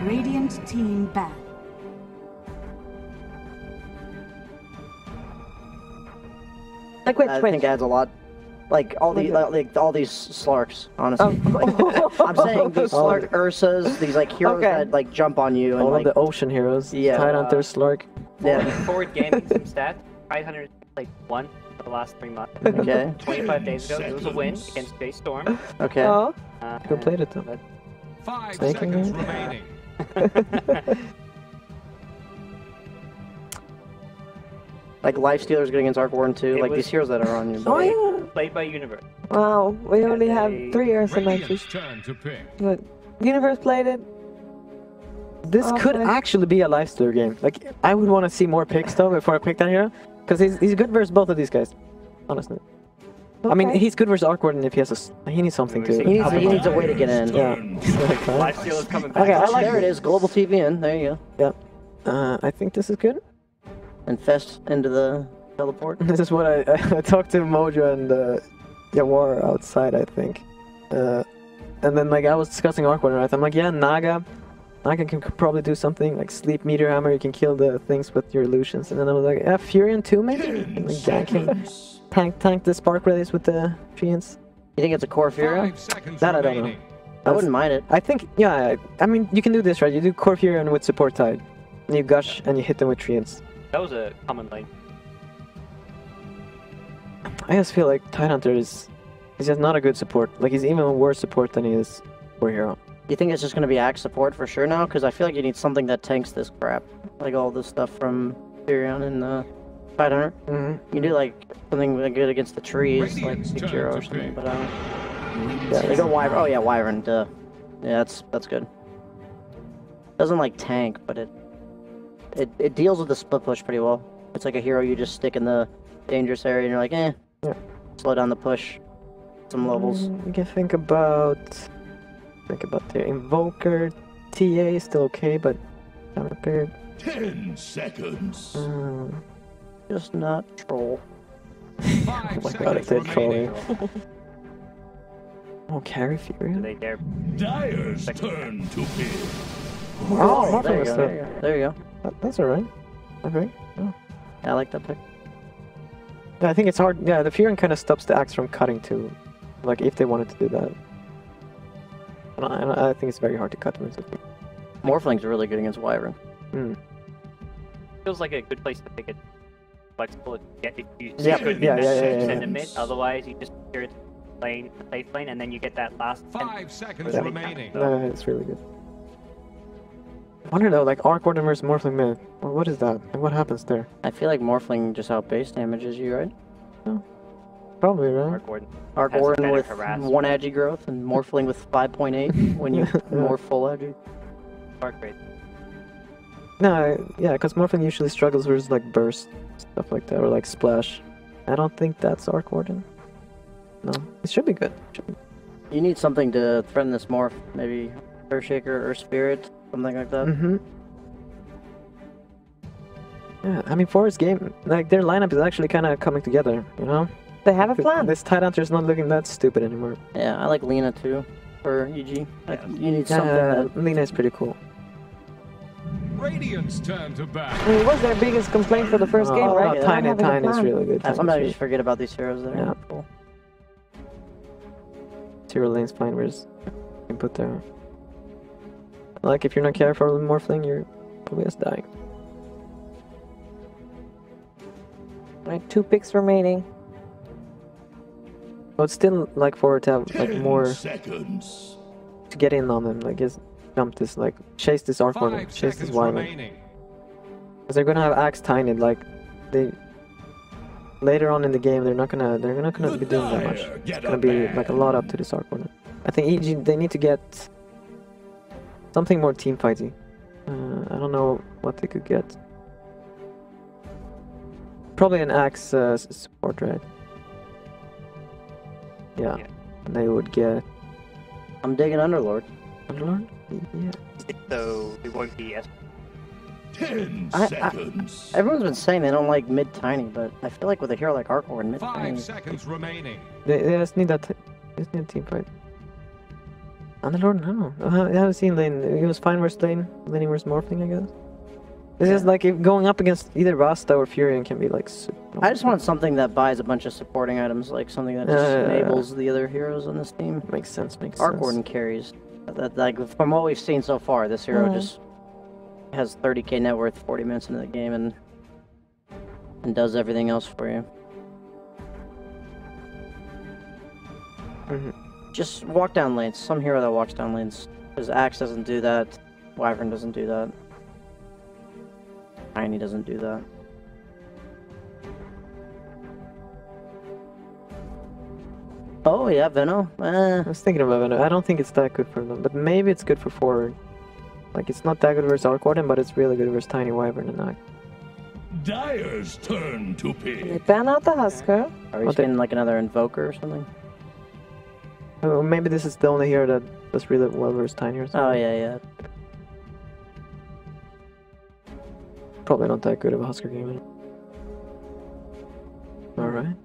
Radiant team back. Like which? I Which? think adds a lot. Like all these Slarks, honestly. Oh. I'm saying these Slark Ursas, these like heroes Okay. that like jump on you and All like of the ocean heroes. Yeah. Tidehunter, Slark. yeah. Forward gaming some stats. 500 like one for the last 3 months. Okay. 25 days ago, it was a win against Jay Storm. Okay. Oh. Who played it though? 5 Snaking seconds it? remaining. Like Lifestealer's good against Arc Warden too. It Like was- these heroes that are on you. Oh yeah. Played by Universe. Wow. We only have 3 Ursa Radiant's matches. turn to pick. But Universe played it. This could Okay. actually be a lifestealer game. Like, I would want to see more picks though before I pick that hero. Because he's good versus both of these guys. Honestly. I mean, Okay. he's good versus Arc Warden if he has he needs something to... He needs a way to get in. Yeah. Lifesteal is coming back. Okay, I like There it is, Global TVN. There you go. I think this is good. Infest into the teleport. This is what I talked to Mojo and Yawar outside, I think. And then like I was discussing Arc Warden, right? I'm like, yeah, Naga can probably do something like Sleep Meteor Hammer. You can kill the things with your illusions. And then I was like, yeah, Furion too maybe. And, like, gank him. Tank the Spark Release with the Treants. You think it's a core Fury? 5 seconds That I don't know. remaining. I wouldn't mind it. I think, yeah, I mean, you can do this, right? You do Core Furion with Support Tide. And you Gush and you hit them with Treants. That was a common lane. I just feel like Tidehunter he's just not a good support. Like, he's even worse support than he is War Hero. You think it's just gonna be Axe support for sure now? Because I feel like you need something that tanks this crap. Like all this stuff from Furion and Tidehunter. Mm-hmm. You do like something good against the trees, like Radiant's turn Sekiro to or something, pick. but yeah, they go Wyvern. Oh yeah, Wyvern, duh. Yeah, that's good. Doesn't like tank, but it deals with the split push pretty well. It's like a hero you just stick in the dangerous area and you're like, eh. Yeah. Slow down the push. Some levels. You can think about the Invoker. TA is still okay, but not repaired. 10 seconds. Just not troll. 5 Oh my god, seconds it's dead trolling. remaining. Oh, carry Do Furion? they dare? Dire's turn to pick. Oh, there you go. Morpheus, There you go. There you go. That's alright. I think. Oh. I like that pick. Yeah, I think it's hard. Yeah, the Furion kind of stops the axe from cutting too. Like, if they wanted to do that. And I think it's very hard to cut him. Morphling's really good against Wyvern. Feels like a good place to pick it. Flexible to get if you see Yep. good Yeah, matchups yeah. in the mid. Otherwise, you just secure it lane, safe lane, and then you get that last 5 seconds Yeah. remaining. No, it's really good. I wonder though, like Arc Warden versus Morphling mid. Well, what is that? Like, what happens there? I feel like Morphling just outbase damages you, right? Probably, right? Arc Warden. Arc Has a Warden better with harass. 1 agi growth and Morphling with 5.8 when you morph full agi. Spark rate. No, yeah, because Morphling usually struggles with like burst, stuff like that, or like splash. I don't think that's Arc Warden. No, it should be good. You need something to threaten this morph. Maybe Earthshaker or Spirit, something like that. Mm-hmm. Yeah, I mean, for his game, like their lineup is actually kind of coming together, you know? They have a plan. This Tidehunter's not looking that stupid anymore. Yeah, I like Lena too for EG. Like, you need something that... Lena is pretty cool. Radiant's turn to bat. I mean, it was their biggest complaint for the first game, right? Not Tiny having a is plan. really good. Sometimes you just forget about these heroes that are Yeah. cool. 0 lanes fine, whereas you can put there. Like, if you're not careful with Morphling, you're probably just dying. Right, 2 picks remaining. But it's still like forward to have like 10 more seconds. to get in on them. Like just jump this, like chase this arc one, 5 chase this seconds wyvern. remaining. Because they're gonna have axe tiny. Like they later on in the game, they're not gonna be doing that much. It's gonna be like a lot up to this arc one. I think EG they need to get something more team fighty. I don't know what they could get. Probably an axe support, right? Yeah. They would get I'm digging Underlord. Underlord? Yeah. So we won't be as 10 seconds. Everyone's been saying they don't like mid tiny, but I feel like with a hero like Arcor and mid 5 tiny. seconds remaining. They just need that. They just need a team fight. Underlord, no. I haven't seen Lane. He was fine versus Lane. Laning versus Morphling, I guess. This is like if going up against either Rasta or Furion can be like. I just want something that buys a bunch of supporting items, like something that just enables the other heroes on this team. Makes sense. Makes Arc sense. Warden carries. That like from what we've seen so far, this hero just has 30k net worth 40 minutes into the game and does everything else for you. Just walk down lanes. Some hero that walks down lanes. Because Axe doesn't do that. Wyvern doesn't do that. Tiny doesn't do that. Oh yeah, Veno. I was thinking about Venom. I don't think it's that good for them, but maybe it's good for forward. Like it's not that good versus Arc Warden, but it's really good versus Tiny Wyvern and Axe. Dire's turn to They pick. ban out the Husker. Are we getting like another Invoker or something? Oh, maybe this is the only hero that does really well versus Tiny or something. Oh yeah. Probably not that good of a Husker game. Alright.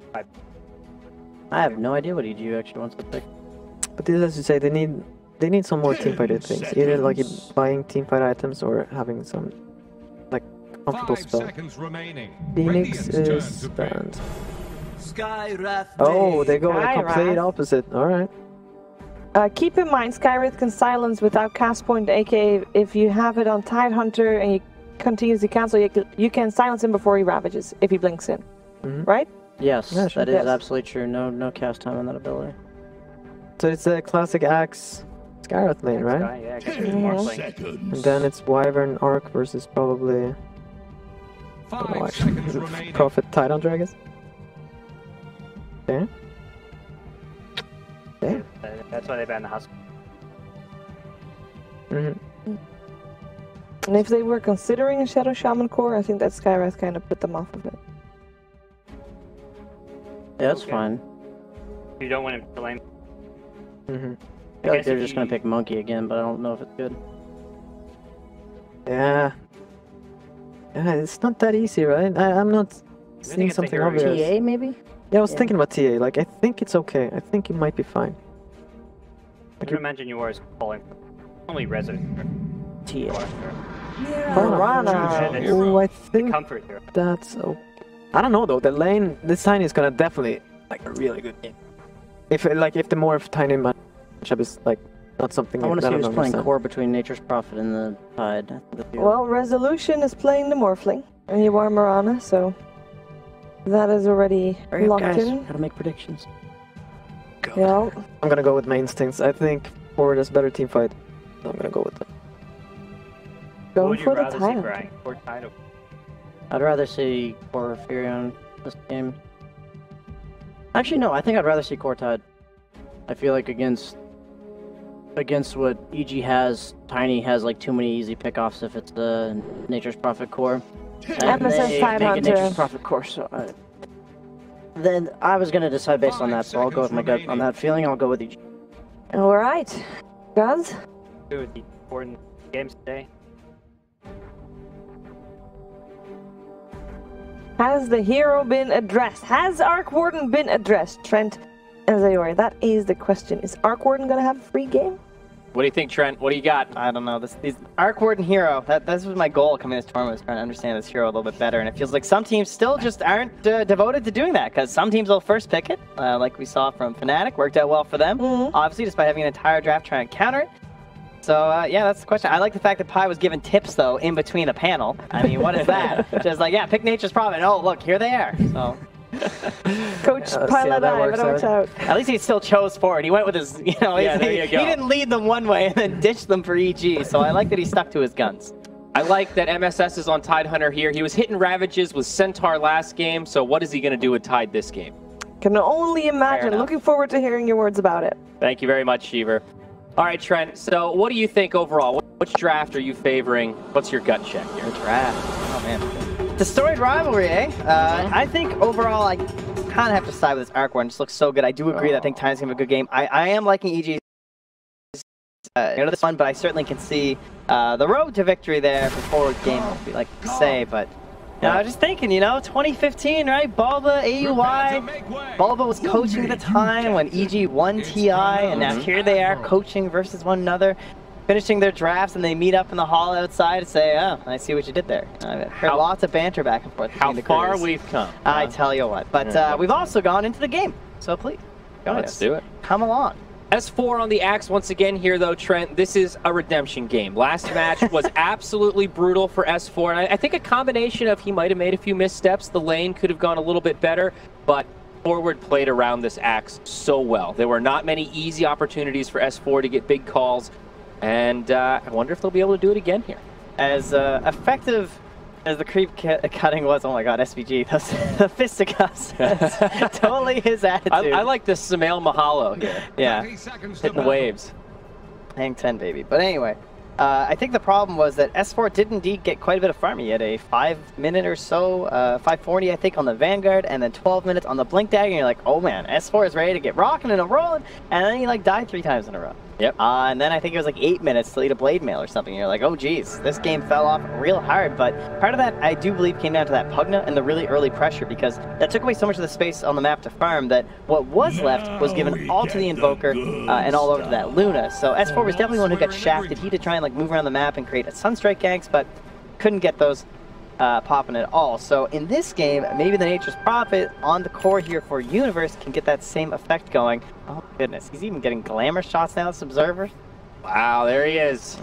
I have no idea what EGU actually wants to pick. But this, as you say, they need some more team fighter things. Either like buying team fight items or having some like comfortable 5 spell. seconds remaining. Phoenix Radiant's is turn to pick. banned. Skywrath. Oh, they go the Skywrath. complete opposite. Alright. Keep in mind, Skywrath can silence without cast point, aka if you have it on Tidehunter and you continuously cancel, you can silence him before he ravages, if he blinks in. Right? Yes, Yeah, sure. that is Yes. absolutely true. No cast time on that ability. So it's a classic Axe Skyrath lane, right? Sky, yeah, I guess it's 10 Morphling. seconds. And then it's Wyvern Arc versus probably 5 seconds remaining. Prophet Tidehunter, I guess. Yeah. Yeah. That's why they banned the Husk. Mm-hmm. And if they were considering a Shadow Shaman core, I think that Skywrath kind of put them off of it. Yeah, that's Okay. fine. You don't want him to lane. Mm-hmm. I feel like guess they're if just gonna he- pick Monkey again, but I don't know if it's good. Yeah. Yeah, it's not that easy, right? I'm not seeing it's a something hero obvious. TA maybe? Yeah, I was Yeah. thinking about TA. Like, I think it's okay. I think it might be fine. I can imagine you are calling only resident. TA. Piranha. Yeah, Oh, I think Comfort here. that's okay. I don't know though. The lane, this Tiny is gonna definitely like a really good game. If the Morph Tiny matchup is like not something I want to see don't who's playing understand. core between Nature's Prophet and the Tide. I think that'd be- Well, Resolution is playing the Morphling, and you are Marana, so that is already Hurry up, locked guys. in. Gotta make predictions. Yeah. I'm gonna go with my instincts. I think forward is better team fight. So I'm gonna go with that. What Going would you for the rather see, title. Brian? Or Tide? I'd rather see Core Furion this game. Actually, no. I think I'd rather see Core Tide. I feel like against what EG has, Tiny has like too many easy pickoffs if it's the Nature's Prophet core. And MSS they Tide make a Nature's Hunter. Prophet core, so then I was gonna decide based on that, so I'll go with my gut on that feeling. I'll go with EG. All right, guys. Two of the important games today. Has the hero been addressed? Has Arc Warden been addressed? Trent and Zayori, that is the question. Is Arc Warden gonna have a free game? What do you think, Trent? What do you got? I don't know. These Arc Warden hero. This was my goal coming to this tournament, was trying to understand this hero a little bit better. And it feels like some teams still just aren't devoted to doing that, because some teams will first pick it, like we saw from Fnatic. Worked out well for them, obviously, despite having an entire draft trying to counter it. So, yeah, that's the question. I like the fact that Pi was given tips, though, in between a panel. I mean, what is that? Just like, yeah, pick Nature's Prophet. Oh, look, here they are. So... Coach Pilot out. At least he still chose forward. He went with his, you know, yeah, there you go. He didn't lead them one way and then ditch them for EG. So I like that he stuck to his guns. I like that MSS is on Tidehunter here. He was hitting Ravages with Centaur last game, so what is he going to do with Tide this game? Can only imagine. Looking forward to hearing your words about it. Thank you very much, Cheever. All right, Trent, so what do you think overall? Which draft are you favoring? What's your gut check here? Draft. Oh, man. Destroyed rivalry, eh? I think overall, I kind of have to side with this Arc one. It just looks so good. I do agree that I think Tide's going to have a good game. I am liking EG's this one, but I certainly can see the road to victory there for forward game, we like to say, but you know, I was just thinking, you know, 2015, right? Bulba, AUI, Bulba was coaching at the time when EG won TI, and now here they are coaching versus one another, finishing their drafts, and they meet up in the hall outside to say, oh, I see what you did there. I've heard lots of banter back and forth. How far we've come. I tell you what, but we've also gone into the game, so please, let's do it. Come along. S4 on the axe once again here, though, Trent. This is a redemption game. Last match was absolutely brutal for S4, and I think a combination of he might have made a few missteps. The lane could have gone a little bit better, but Forward played around this axe so well. There were not many easy opportunities for S4 to get big calls, and I wonder if they'll be able to do it again here. As effective as the creep cutting was, oh my god, SVG, the fisticuffs, that's totally his attitude. I like the Samael Mahalo here. Yeah. Hitting the waves. Hang 10, baby. But anyway, I think the problem was that S4 did indeed get quite a bit of farm. He had a 5-minute or so, 540 I think on the Vanguard, and then 12 minutes on the Blink Dagger, and you're like, oh man, S4 is ready to get rocking and rolling, and then he like died 3 times in a row. Yep. And then I think it was like 8 minutes to lead a Blade Mail or something. You're like, oh geez, this game fell off real hard. But part of that, I do believe, came down to that Pugna and the really early pressure, because that took away so much of the space on the map to farm that what was left was given all to the Invoker and all over to that Luna. So S4 was definitely one who got shafted. He did try and like move around the map and create a Sunstrike ganks, but couldn't get those popping at all. So in this game, maybe the Nature's Prophet on the core here for Universe can get that same effect going. Oh goodness, he's even getting glamour shots now, this Observer. Wow, there he is.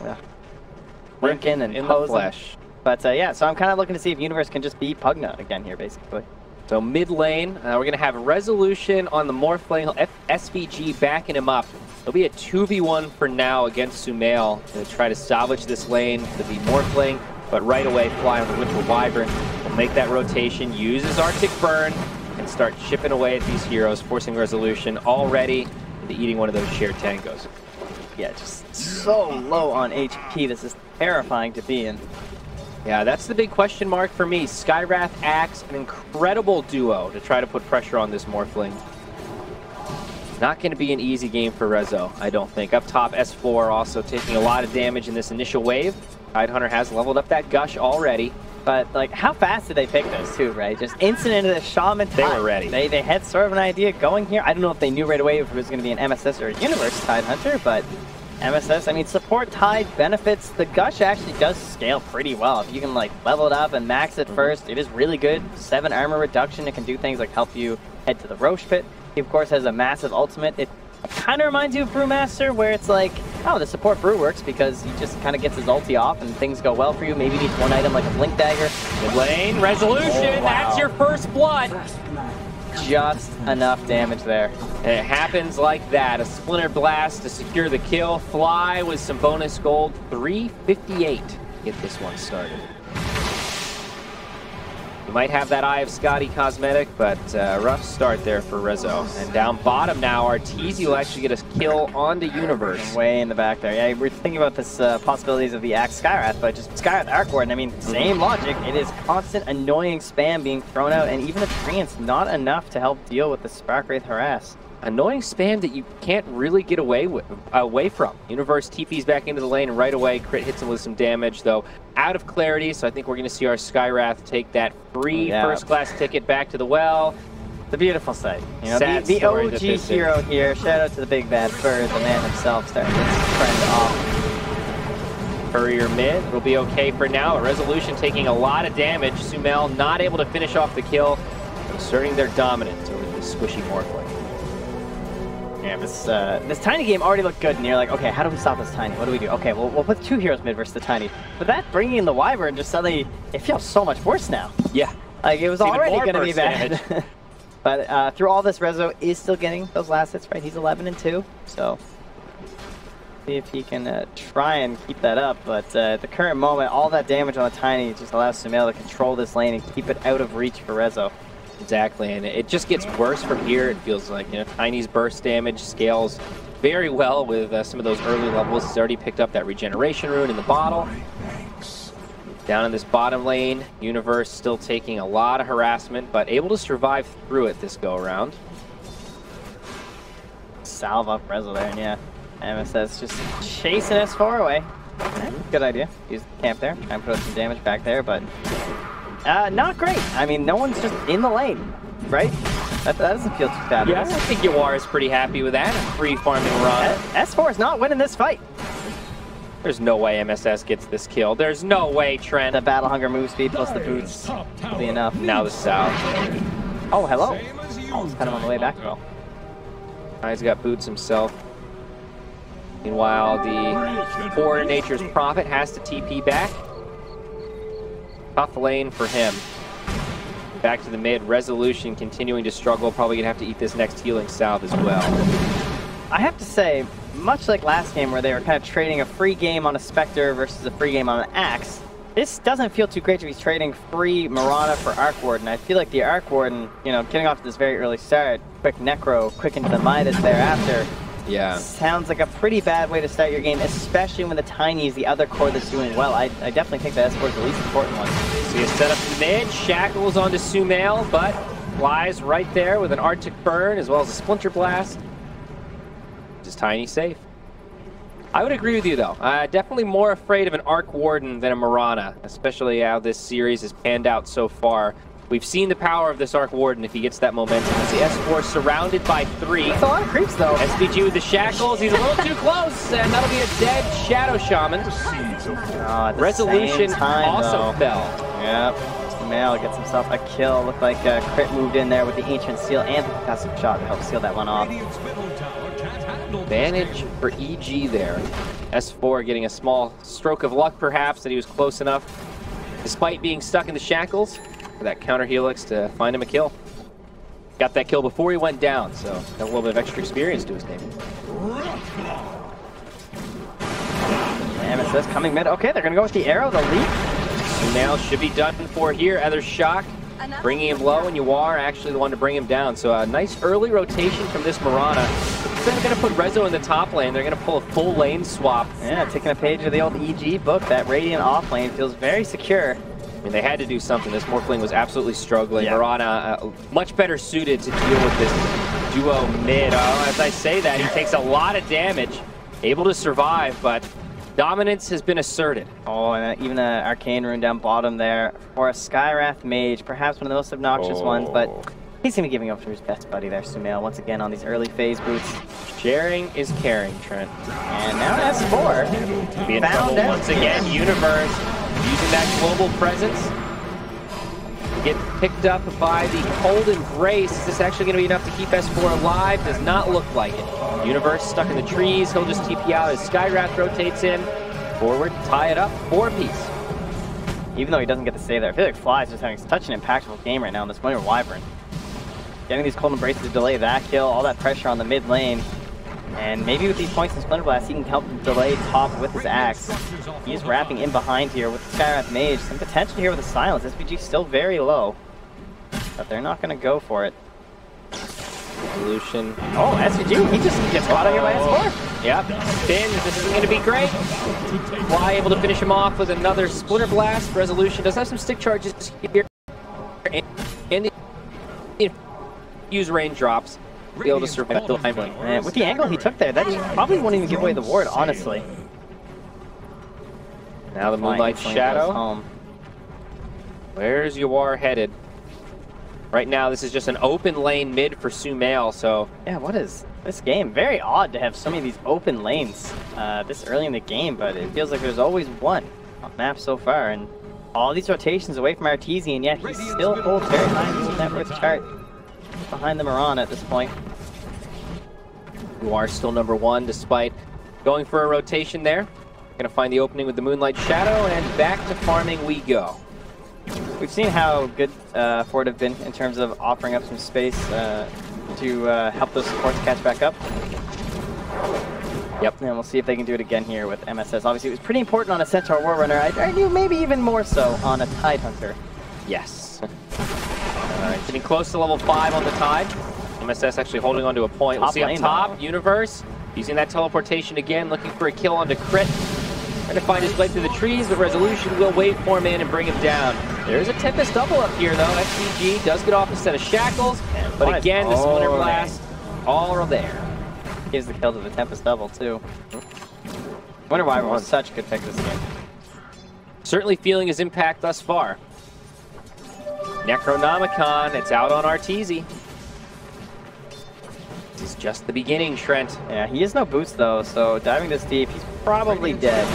Blinking and in posing. the flesh. But yeah, so I'm kind of looking to see if Universe can just beat Pugna again here, basically. So mid lane, we're going to have Resolution on the Morph lane, SVG backing him up. It'll be a 2v1 for now against Sumail to try to salvage this lane to be Morph lane, but right away fly on the Winter Wyvern. Will make that rotation, use his Arctic Burn, and start chipping away at these heroes, forcing Resolution already into eating one of those shared tangos. Yeah, just so low on HP. This is terrifying to be in. Yeah, that's the big question mark for me. Skywrath, Axe, an incredible duo to try to put pressure on this Morphling. Not going to be an easy game for Rezo, I don't think. Up top, S4 also taking a lot of damage in this initial wave. Tidehunter has leveled up that Gush already. But, like, how fast did they pick this, too, right? Just instant into the Shaman. They were ready. They had sort of an idea going here. I don't know if they knew right away if it was going to be an MSS or a Universe Tidehunter, but MSS, I mean, support Tide benefits. The Gush actually does scale pretty well. If you can, like, level it up and max it first, it is really good. 7 armor reduction. It can do things like help you head to the Roche Pit. He, of course, has a massive ultimate. It kind of reminds you of Brewmaster, where it's like, oh, the support brew works because he just kind of gets his ulti off and things go well for you. Maybe needs one item like a Blink Dagger. Good lane, Resolution, that's your first blood. Just enough damage there. And it happens like that. A Splinter Blast to secure the kill. Fly with some bonus gold. 358 to get this one started. You might have that Eye of Scotty cosmetic, but rough start there for Rezo. And down bottom now, Arteezy will actually get a kill on the Universe. Way in the back there. Yeah, we're thinking about this possibilities of the Axe Skywrath, but just Skywrath Arc Warden, I mean, same logic. It is constant annoying spam being thrown out, and even the Treant's not enough to help deal with the Sparkwraith harass. Annoying spam that you can't really get away from. Universe TP's back into the lane, and right away Crit hits him with some damage, though out of clarity, so I think we're going to see our Skywrath take that free first-class ticket back to the well. The beautiful sight. You know, the OG hero here. Shout out to the big bad fur, the man himself, starting to get his friend off. Courier mid will be okay for now. A Resolution taking a lot of damage. Sumail not able to finish off the kill, asserting their dominance over this squishy Morphling. Yeah, this tiny game already looked good, and you're like, okay, how do we stop this tiny? What do we do? Okay, well, we'll put 2 heroes mid versus the tiny. But that bringing in the Wyvern just suddenly, it feels so much worse now. Yeah. Like, it was already going to be bad. damage. But through all this, Rezo is still getting those last hits, right? He's 11 and 2, so see if he can try and keep that up. But at the current moment, all that damage on the tiny just allows Sumail to control this lane and keep it out of reach for Rezo. Exactly, and it just gets worse from here. It feels like, you know, Tiny's burst damage scales very well with some of those early levels. He's already picked up that regeneration rune in the bottle. Down in this bottom lane, Universe still taking a lot of harassment, but able to survive through it this go-around. Salve up Rezo there, and yeah, MSS just chasing S4 away. Good idea. Use the camp there, try and put some damage back there, but not great. I mean, no one's just in the lane, right? That doesn't feel too bad. Yeah, I think Yawar is pretty happy with that. A free farming run. S4 is not winning this fight. There's no way MSS gets this kill. There's no way, Trent. The battle hunger move speed plus the boots will be enough. Now the South. Oh, hello. Oh, it's kind of on the way back, though. He's got boots himself. Meanwhile, the poor Nature's Prophet has to TP back. Tough lane for him. Back to the mid. Resolution continuing to struggle. Probably going to have to eat this next healing salve as well. I have to say, much like last game where they were kind of trading a free game on a Spectre versus a free game on an Axe, this doesn't feel too great to be trading free Mirana for Arc Warden. I feel like the Arc Warden, you know, getting off to this very early start, quick Necro, quick into the Midas thereafter, sounds like a pretty bad way to start your game, especially when the Tiny is the other core that's doing well. I definitely think that S4 is the least important one. See a setup mid, Shackles onto Sumail, but flies right there with an Arctic Burn as well as a Splinter Blast. Just Tiny safe. I would agree with you though. Definitely more afraid of an Arc Warden than a Mirana, especially how this series has panned out so far. We've seen the power of this Arc Warden if he gets that momentum. See S4 surrounded by 3. That's a lot of creeps though. SVG with the Shackles, he's a little too close, and that'll be a dead Shadow Shaman. Resolution also fell. Yep. Sumail gets himself a kill. Looked like Crit moved in there with the Ancient Seal and the Concussive Shot to help seal that one off. Advantage for EG there. S4 getting a small stroke of luck perhaps that he was close enough, despite being stuck in the Shackles, for that counter helix to find him a kill. Got that kill before he went down, so got a little bit of extra experience to his name. MSS coming mid. Okay, they're going to go with the arrow, the leap. Sumail should be done for here. Other shock, bringing him low, and Yawar actually the one to bring him down. So a nice early rotation from this Mirana. They're going to put Rezo in the top lane. They're going to pull a full lane swap. Yeah, taking a page of the old EG book. That Radiant off lane feels very secure. I mean, they had to do something. This Morphling was absolutely struggling. Yeah. Mirana much better suited to deal with this duo mid. As I say that, he takes a lot of damage. Able to survive, but dominance has been asserted. Oh, and even an Arcane Rune down bottom there for a Skywrath Mage. Perhaps one of the most obnoxious ones, but he's going to be giving up to his best buddy there, Sumail, once again on these early phase boots. Sharing is caring, Trent. And now S4. Be in trouble once again. Universe using that global presence. Get picked up by the Cold Embrace. Is this actually going to be enough to keep S4 alive? Does not look like it. Universe stuck in the trees. He'll just TP out as Skywrath rotates in. Forward, tie it up, 4-piece. Even though he doesn't get to stay there, I feel like Fly is just having such an impactful game right now in this Winter Wyvern. Getting these Cold Embraces to delay that kill, all that pressure on the mid lane. And maybe with these points in Splinter Blast, he can help delay top with his axe. He's wrapping in behind here with the Skywrath Mage. Some potential here with the Silence. SVG still very low, but they're not going to go for it. Resolution. Oh, SVG, he just gets caught out here by S4. Yep, spins. This isn't going to be great. Fly able to finish him off with another Splinter Blast. Resolution does have some stick charges here. And the use raindrops. Be able to survive the line. And with the angle he took there, that probably won't even give away the ward, honestly. Now the Moonlight Shadow. Where's Yawar headed? Right now, this is just an open lane mid for Sumail, so... Yeah, what is this game? Very odd to have so many of these open lanes this early in the game, but it feels like there's always one on map so far, and all these rotations away from Artesian, yet he still holds very high in the net worth chart behind the Mirana at this point. You are still number 1 despite going for a rotation there. Gonna find the opening with the Moonlight Shadow, and back to farming we go. We've seen how good Ford have been in terms of offering up some space to help those supports catch back up. Yep. And we'll see if they can do it again here with MSS. Obviously, it was pretty important on a Centaur War Runner. I knew maybe even more so on a Tidehunter. Yes. Alright, getting close to level 5 on the Tide. MSS actually holding on to a point. We'll see up top, Universe, using that teleportation again, looking for a kill onto Crit. Trying to find his way through the trees, but Resolution will waveform in and bring him down. There's a Tempest double up here, though. SVG does get off a set of shackles, but again, the Splinter Blast, all are there. Gives the kill to the Tempest double, too. Wonder why everyone's such a good pick this game. Certainly feeling his impact thus far. Necronomicon, it's out on Arteezy. This is just the beginning, Trent. Yeah, he has no boost though, so diving this deep, he's probably dead.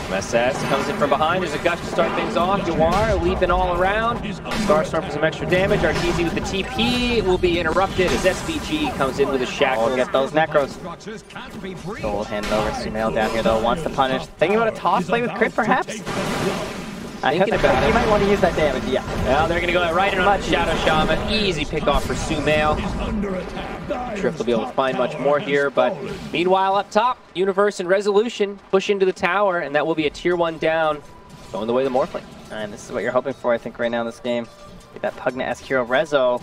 MSS comes in from behind. There's a gush to start things off. Dewar leaping all around. Starstorm for some extra damage. Arteezy with the TP will be interrupted as SVG comes in with a shackle. We'll get those Necros. So we'll hand it over to Sumail down here though, wants to punish. Thinking about a toss play with Crit perhaps? Thinking about it. You might want to use that damage, yeah. Well, they're going to go right in on the Shadow Shaman. Easy pick off for Sumail. Triff will be able to find much more here, but meanwhile up top, Universe and Resolution push into the tower, and that will be a tier 1 down, going the way of the Morphling. And this is what you're hoping for, I think, right now in this game. Get that Pugna-esque hero Rezo.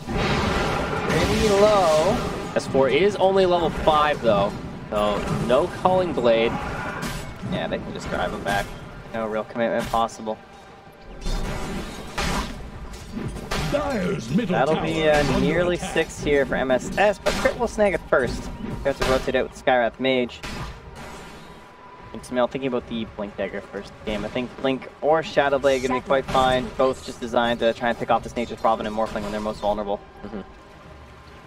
Pretty low. S4 is only level 5 though, so no Calling Blade. Yeah, they can just drive him back. No real commitment possible. That'll be nearly 6 here for MSS, but Crit will snag it first. You have to rotate out with Skywrath Mage. And Sumail thinking about the Blink Dagger first game. I think Blink or Shadow Blade are going to be quite fine. Both just designed to try and pick off this Nature's Provident Morphling when they're most vulnerable.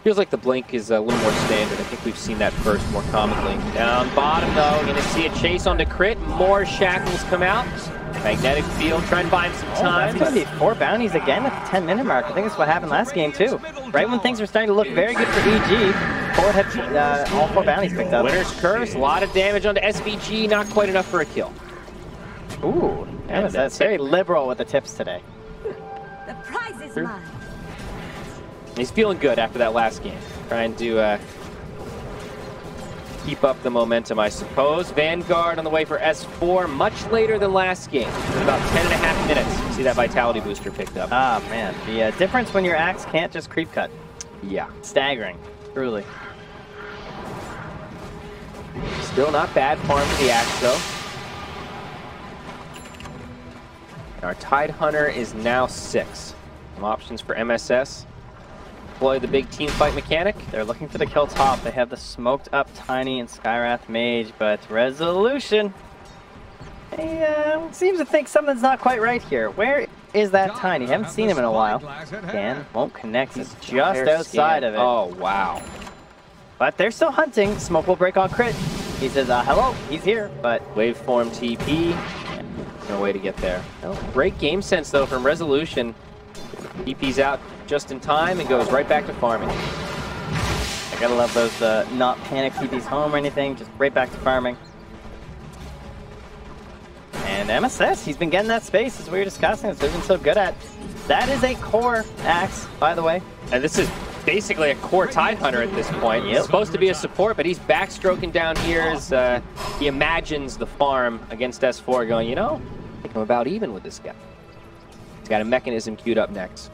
Feels like the Blink is a little more standard. I think we've seen that first more commonly. Down bottom though, going to see a chase onto Crit. More shackles come out. Magnetic Field, trying to buy him some time. That's going to be 4 bounties again at the 10-minute mark. I think that's what happened last game too. Right when things were starting to look very good for EG, Ford had all 4 bounties picked up. Winner's Curse, a lot of damage onto SVG, not quite enough for a kill. Ooh, that's very liberal with the tips today. The prize is mine. He's feeling good after that last game. Trying to keep up the momentum, I suppose. Vanguard on the way for S4, much later than last game. About 10.5 minutes. You see that Vitality booster picked up. Ah, man. The difference when your axe can't just creep cut. Yeah. Staggering. Truly. Still not bad farm for the axe, though. Our Tidehunter is now 6. Some options for MSS. Deploy the big team fight mechanic. They're looking for the kill top. They have the smoked up Tiny and Skywrath Mage, but Resolution. He seems to think something's not quite right here. Where is that Tiny? Haven't seen him in a while. Scan won't connect. He's just outside of it. Oh, wow. But they're still hunting. Smoke will break on Crit. He says, hello, he's here, but... Waveform TP. No way to get there. Oh, great game sense, though, from Resolution. TP's out just in time and goes right back to farming. I gotta love those not panic TPs home or anything, just right back to farming. And MSS, he's been getting that space, as we were discussing, as we've been so good at. That is a core axe, by the way. And this is basically a core Tidehunter at this point. He's supposed to be a support, but he's backstroking down here as he imagines the farm against S4 going, you know, I think I'm about even with this guy. He's got a mechanism queued up next.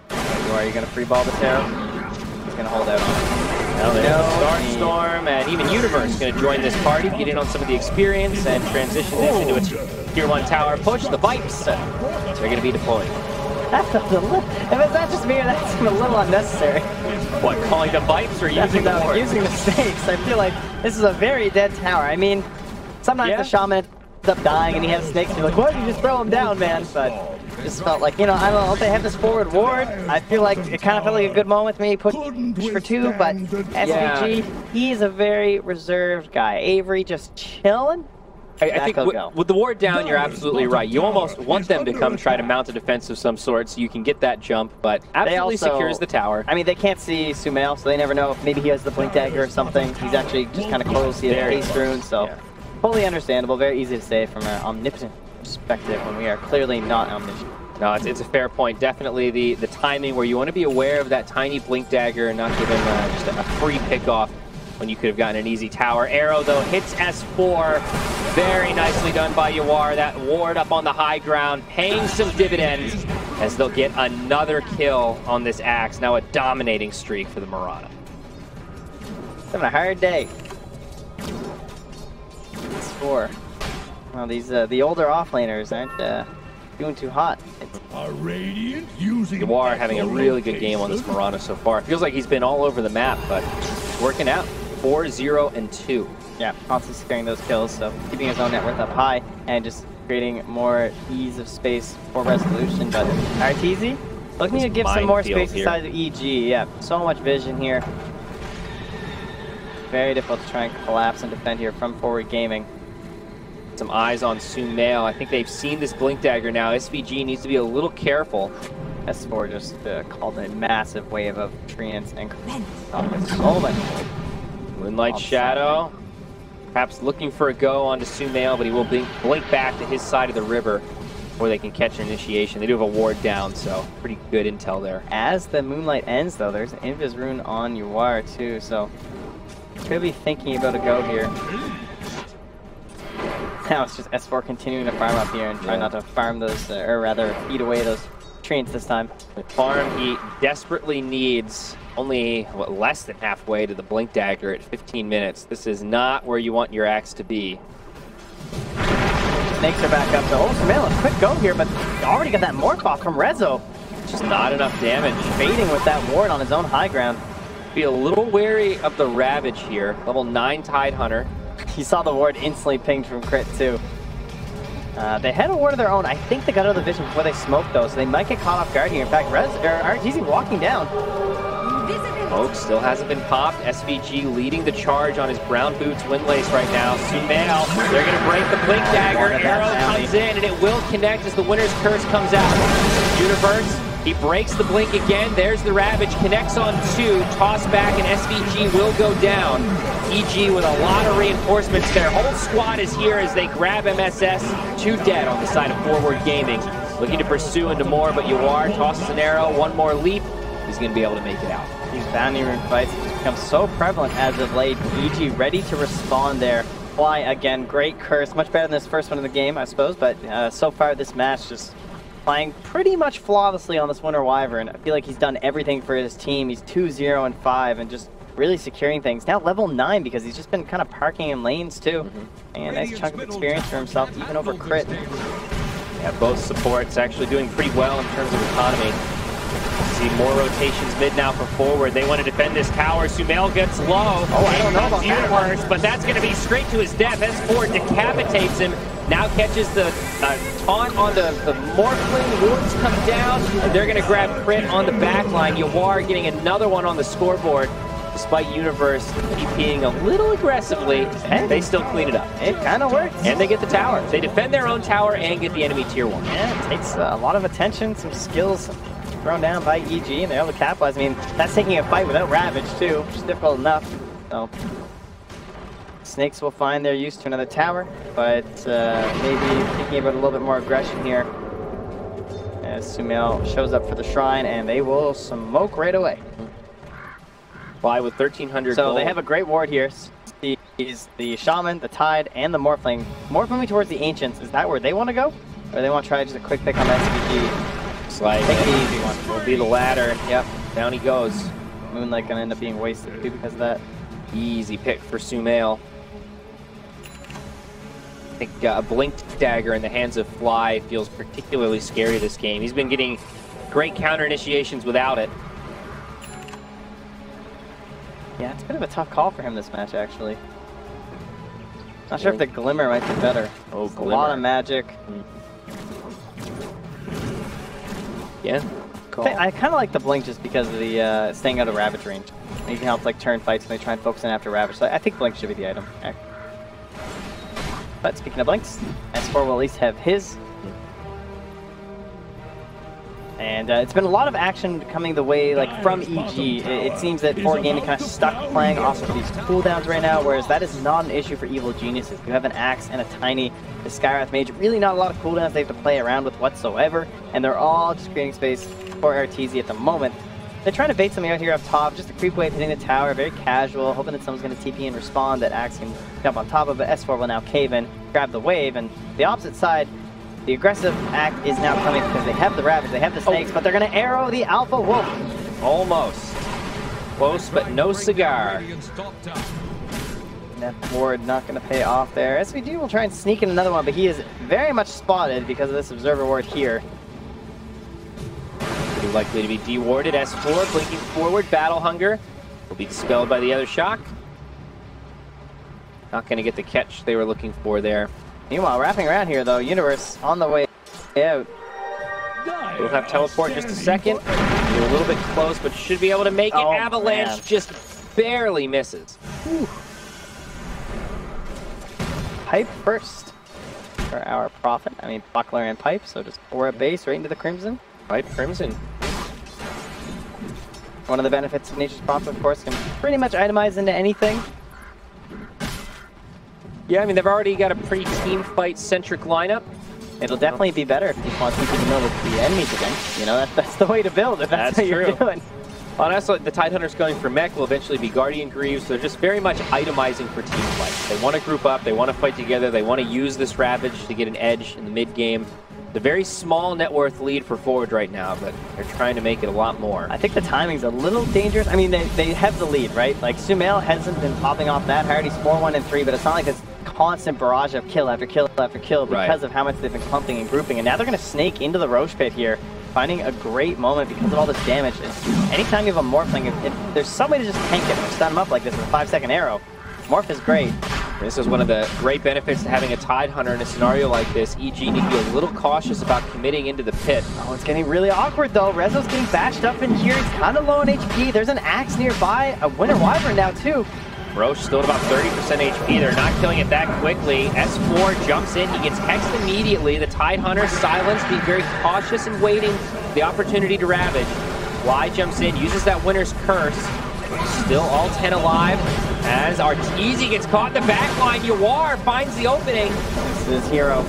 Are you going to free ball the Terror? He's going to hold out on it. Now there's Starstorm and even Universe going to join this party, get in on some of the experience and transition this into a tier 1 tower push. The Vipes, they're going to be deployed. That felt a little, if it's not just me, that's a little unnecessary. What, calling the Vipes or using the ward? Using the snakes. I feel like this is a very dead tower. I mean, sometimes the Shaman ends up dying and he has snakes and you're like, why did you just throw him down, man? But just felt like, you know, I don't know if they have this forward ward. I feel like it kind of felt like a good moment with me. Push for 2, but SVG, he's a very reserved guy. Avery just chilling. I think with the ward down, you're absolutely right. You almost want them to come try to mount a defense of some sort so you can get that jump, but absolutely secures the tower. I mean, they can't see Sumail, so they never know if maybe he has the blink dagger or something. He's actually just kind of close. He has haste runes, so fully understandable. Very easy to say from an omnipotent perspective when we are clearly not omniscient. No, it's a fair point. Definitely the timing where you want to be aware of that tiny blink dagger and not give him just a free pickoff when you could have gotten an easy tower. Arrow, though, hits S4. Very nicely done by Yawar. That ward up on the high ground, paying some dividends as they'll get another kill on this Axe. Now a dominating streak for the Marauder. Having a hard day. S4. Well, these the older offlaners aren't doing too hot. Yawar having a really good game on this Marauder so far. Feels like he's been all over the map, but it's working out. 4-0-2. Yeah, constantly securing those kills, so keeping his own net worth up high and just creating more ease of space for resolution. But Arteezy looking to give some more space inside the EG. Yeah, so much vision here. Very difficult to try and collapse and defend here from forward gaming. Some eyes on Sumail. I think they've seen this blink dagger now. SVG needs to be a little careful. S4 just called a massive wave of treants and so much. Moonlight Shadow, perhaps looking for a go onto Sumail, but he will blink back to his side of the river before they can catch an initiation. They do have a ward down, so pretty good intel there. As the Moonlight ends, though, there's an Invis rune on Yawar, too, so could be thinking about a go here. Now it's just S4 continuing to farm up here and try not to farm those, or rather eat away those treants this time. The farm, he desperately needs only, less than halfway to the blink dagger at 15 minutes. This is not where you want your Axe to be. Snakes are back up, so Sumail, a quick go here, but already got that morph off from Rezo. Just not enough damage. Fading with that ward on his own high ground. Be a little wary of the Ravage here. Level 9 Tidehunter. He saw the ward instantly pinged from crit too. They had a ward of their own. I think they got out of the vision before they smoked though, so they might get caught off guard here. In fact, Arteezy walking down. Oak still hasn't been popped. SVG leading the charge on his brown boots windlace right now. Sumail, they're going to break the blink dagger. Arrow comes in and it will connect as the winner's curse comes out. Universe, he breaks the blink again. There's the Ravage, connects on 2, toss back, and SVG will go down. EG with a lot of reinforcements. Their whole squad is here as they grab MSS. 2 dead on the side of Forward Gaming. Looking to pursue into more, but Yawar tosses an arrow. One more leap. He's going to be able to make it out. These bounty rune fights have become so prevalent as of late. EG ready to respond there. Fly again, great curse. Much better than this first one in the game, I suppose, but so far this match just playing pretty much flawlessly on this Winter Wyvern. I feel like he's done everything for his team. He's 2-0-5 and just really securing things. Now level 9 because he's just been kind of parking in lanes too. And a nice chunk of experience for himself, even over crit. Yeah, both supports actually doing pretty well in terms of economy. See more rotations mid now for forward. They want to defend this tower. Sumail gets low. Oh, I don't know about Universe, but that's going to be straight to his death. S4 decapitates him. Now catches the taunt on the Morphling. Wards come down, and they're going to grab crit on the back line. Yawar getting another one on the scoreboard. Despite Universe TPing a little aggressively, they still clean it up. It kind of works. And they get the tower. They defend their own tower and get the enemy tier 1. Yeah, it takes a lot of attention, some skills thrown down by EG, and they're able to capitalize. I mean, that's taking a fight without Ravage too, which is difficult enough. So Snakes will find their use to another tower, but maybe thinking about a little bit more aggression here as Sumail shows up for the shrine, and they will smoke right away. Fly with 1,300 So gold. they have a great ward here. He's the Shaman, the Tide, and the Morphling. More moving towards the Ancients. Is that where they want to go? Or they want to try just a quick pick on the SVG? Like take the easy one. Will be the ladder. Yep, down he goes. Moonlight gonna end up being wasted too because of that. Easy pick for Sumail. I think a blinked dagger in the hands of Fly feels particularly scary this game. He's been getting great counter initiations without it. Yeah, it's a bit of a tough call for him this match, actually. Not sure if the Glimmer might be better. Oh, Glimmer. A lot of magic. Yeah. Cool. I kind of like the Blink just because of the staying out of Ravage range. You can help like turn fights when they try and focus in after Ravage. So I think Blink should be the item. But speaking of blinks, S4 will at least have his. And it's been a lot of action coming the way, like, from EG. It seems that 4 Gaming kind of stuck playing off of these cooldowns right now, whereas that is not an issue for Evil Geniuses. You have an Axe and a Tiny, the Skywrath Mage, really not a lot of cooldowns they have to play around with whatsoever, and they're all just creating space for RTZ at the moment. They're trying to bait something out here up top, just a creep wave hitting the tower, very casual, hoping that someone's going to TP and respond, that Axe can jump on top of it. S4 will now cave in, grab the wave, and the opposite side, the aggressive act is now coming because they have the Ravage, they have the Snakes, but they're going to arrow the Alpha Wolf. Almost. Close, but no cigar. That ward not going to pay off there. SVG will try and sneak in another one, but he is very much spotted because of this Observer ward here. Pretty likely to be dewarded. S4 blinking forward. Battle Hunger will be dispelled by the other shock. Not going to get the catch they were looking for there. Meanwhile, wrapping around here though, Universe on the way out. We'll have teleport in just a second. You're a little bit close, but should be able to make it. Oh, Avalanche man. just barely misses. Whew. Pipe first for our Prophet. I mean, Buckler and Pipe, so just for a base right into the Crimson. Pipe Crimson. One of the benefits of Nature's Prophet, of course, can pretty much itemize into anything. Yeah, I mean, they've already got a pretty team fight-centric lineup. It'll definitely be better if you want to know the enemies again. You know, that's the way to build if that's what you're doing. Honestly, the Tidehunters going for mech will eventually be Guardian Greaves. They're just very much itemizing for team fights. They want to group up, they want to fight together, they want to use this Ravage to get an edge in the mid-game. The very small net worth lead for Forward right now, but they're trying to make it a lot more. I think the timing's a little dangerous. I mean, they have the lead, right? Like, Sumail hasn't been popping off that hard. He's 4-1 and 3, but it's not like this constant barrage of kill after kill after kill because of how much they've been clumping and grouping. And now they're going to snake into the Roche pit here, finding a great moment because of all this damage. And anytime you have a Morphling, if there's some way to just tank it or stun him up like this with a 5-second arrow, Morph is great. This is one of the great benefits to having a Tidehunter in a scenario like this. EG need to be a little cautious about committing into the pit. Oh, it's getting really awkward though. Rezo's getting bashed up in here. He's kind of low on HP. There's an Axe nearby. A Winter Wyvern now too. Roche still at about 30% HP. They're not killing it that quickly. S4 jumps in. He gets hexed immediately. The Tidehunter silenced, being very cautious and waiting for the opportunity to Ravage. Fly jumps in, uses that Winter's Curse. Still all 10 alive. As Arteezy gets caught in the backline, Yawar finds the opening. This is Hero.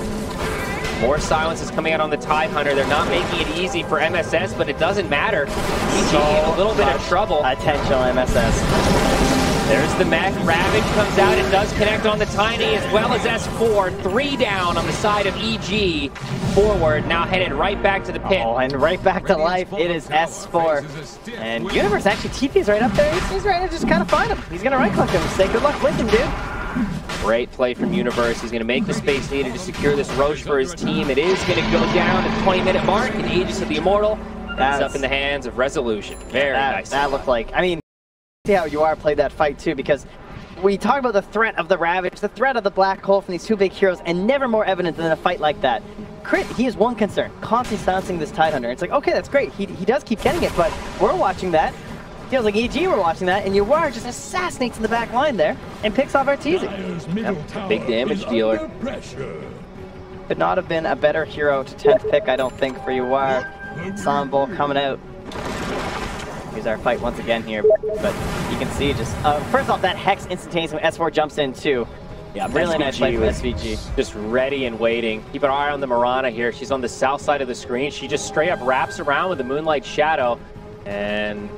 More silence is coming out on the Tidehunter. They're not making it easy for MSS, but it doesn't matter. EG in a little bit of trouble. Attention, MSS. There's the mech. Ravage comes out. It does connect on the Tiny as well as S4. 3 down on the side of EG. Forward now headed right back to the pit. Oh, and right back to life. It is S4. And Universe actually TP's right up there. He's ready to just kind of find him. He's going to right click him and say good luck with him, dude. Great play from Universe. He's going to make the space needed to secure this Roche for his team. It is going to go down at the 20-minute mark in Aegis of the Immortal. That's up in the hands of Resolution. Very nice. That looked like, I mean, see how Yawar played that fight too, because we talk about the threat of the Ravage, the threat of the Black Hole from these two big heroes, and never more evident than a fight like that. Crit, he has one concern, constantly silencing this Tidehunter. It's like, okay, that's great, he does keep getting it, but we're watching that. Feels like EG were watching that, and Yawar just assassinates in the back line there, and picks off Arteezy. Yep, big damage dealer. Could not have been a better hero to 10th pick, I don't think, for Yawar. Sambol coming out. Here's our fight once again here, but you can see just, first off, that Hex instantaneous when S4 jumps in too. Yeah, really nice play from SVG. Just ready and waiting. Keep an eye on the Mirana here. She's on the south side of the screen. She just straight up wraps around with the Moonlight Shadow, and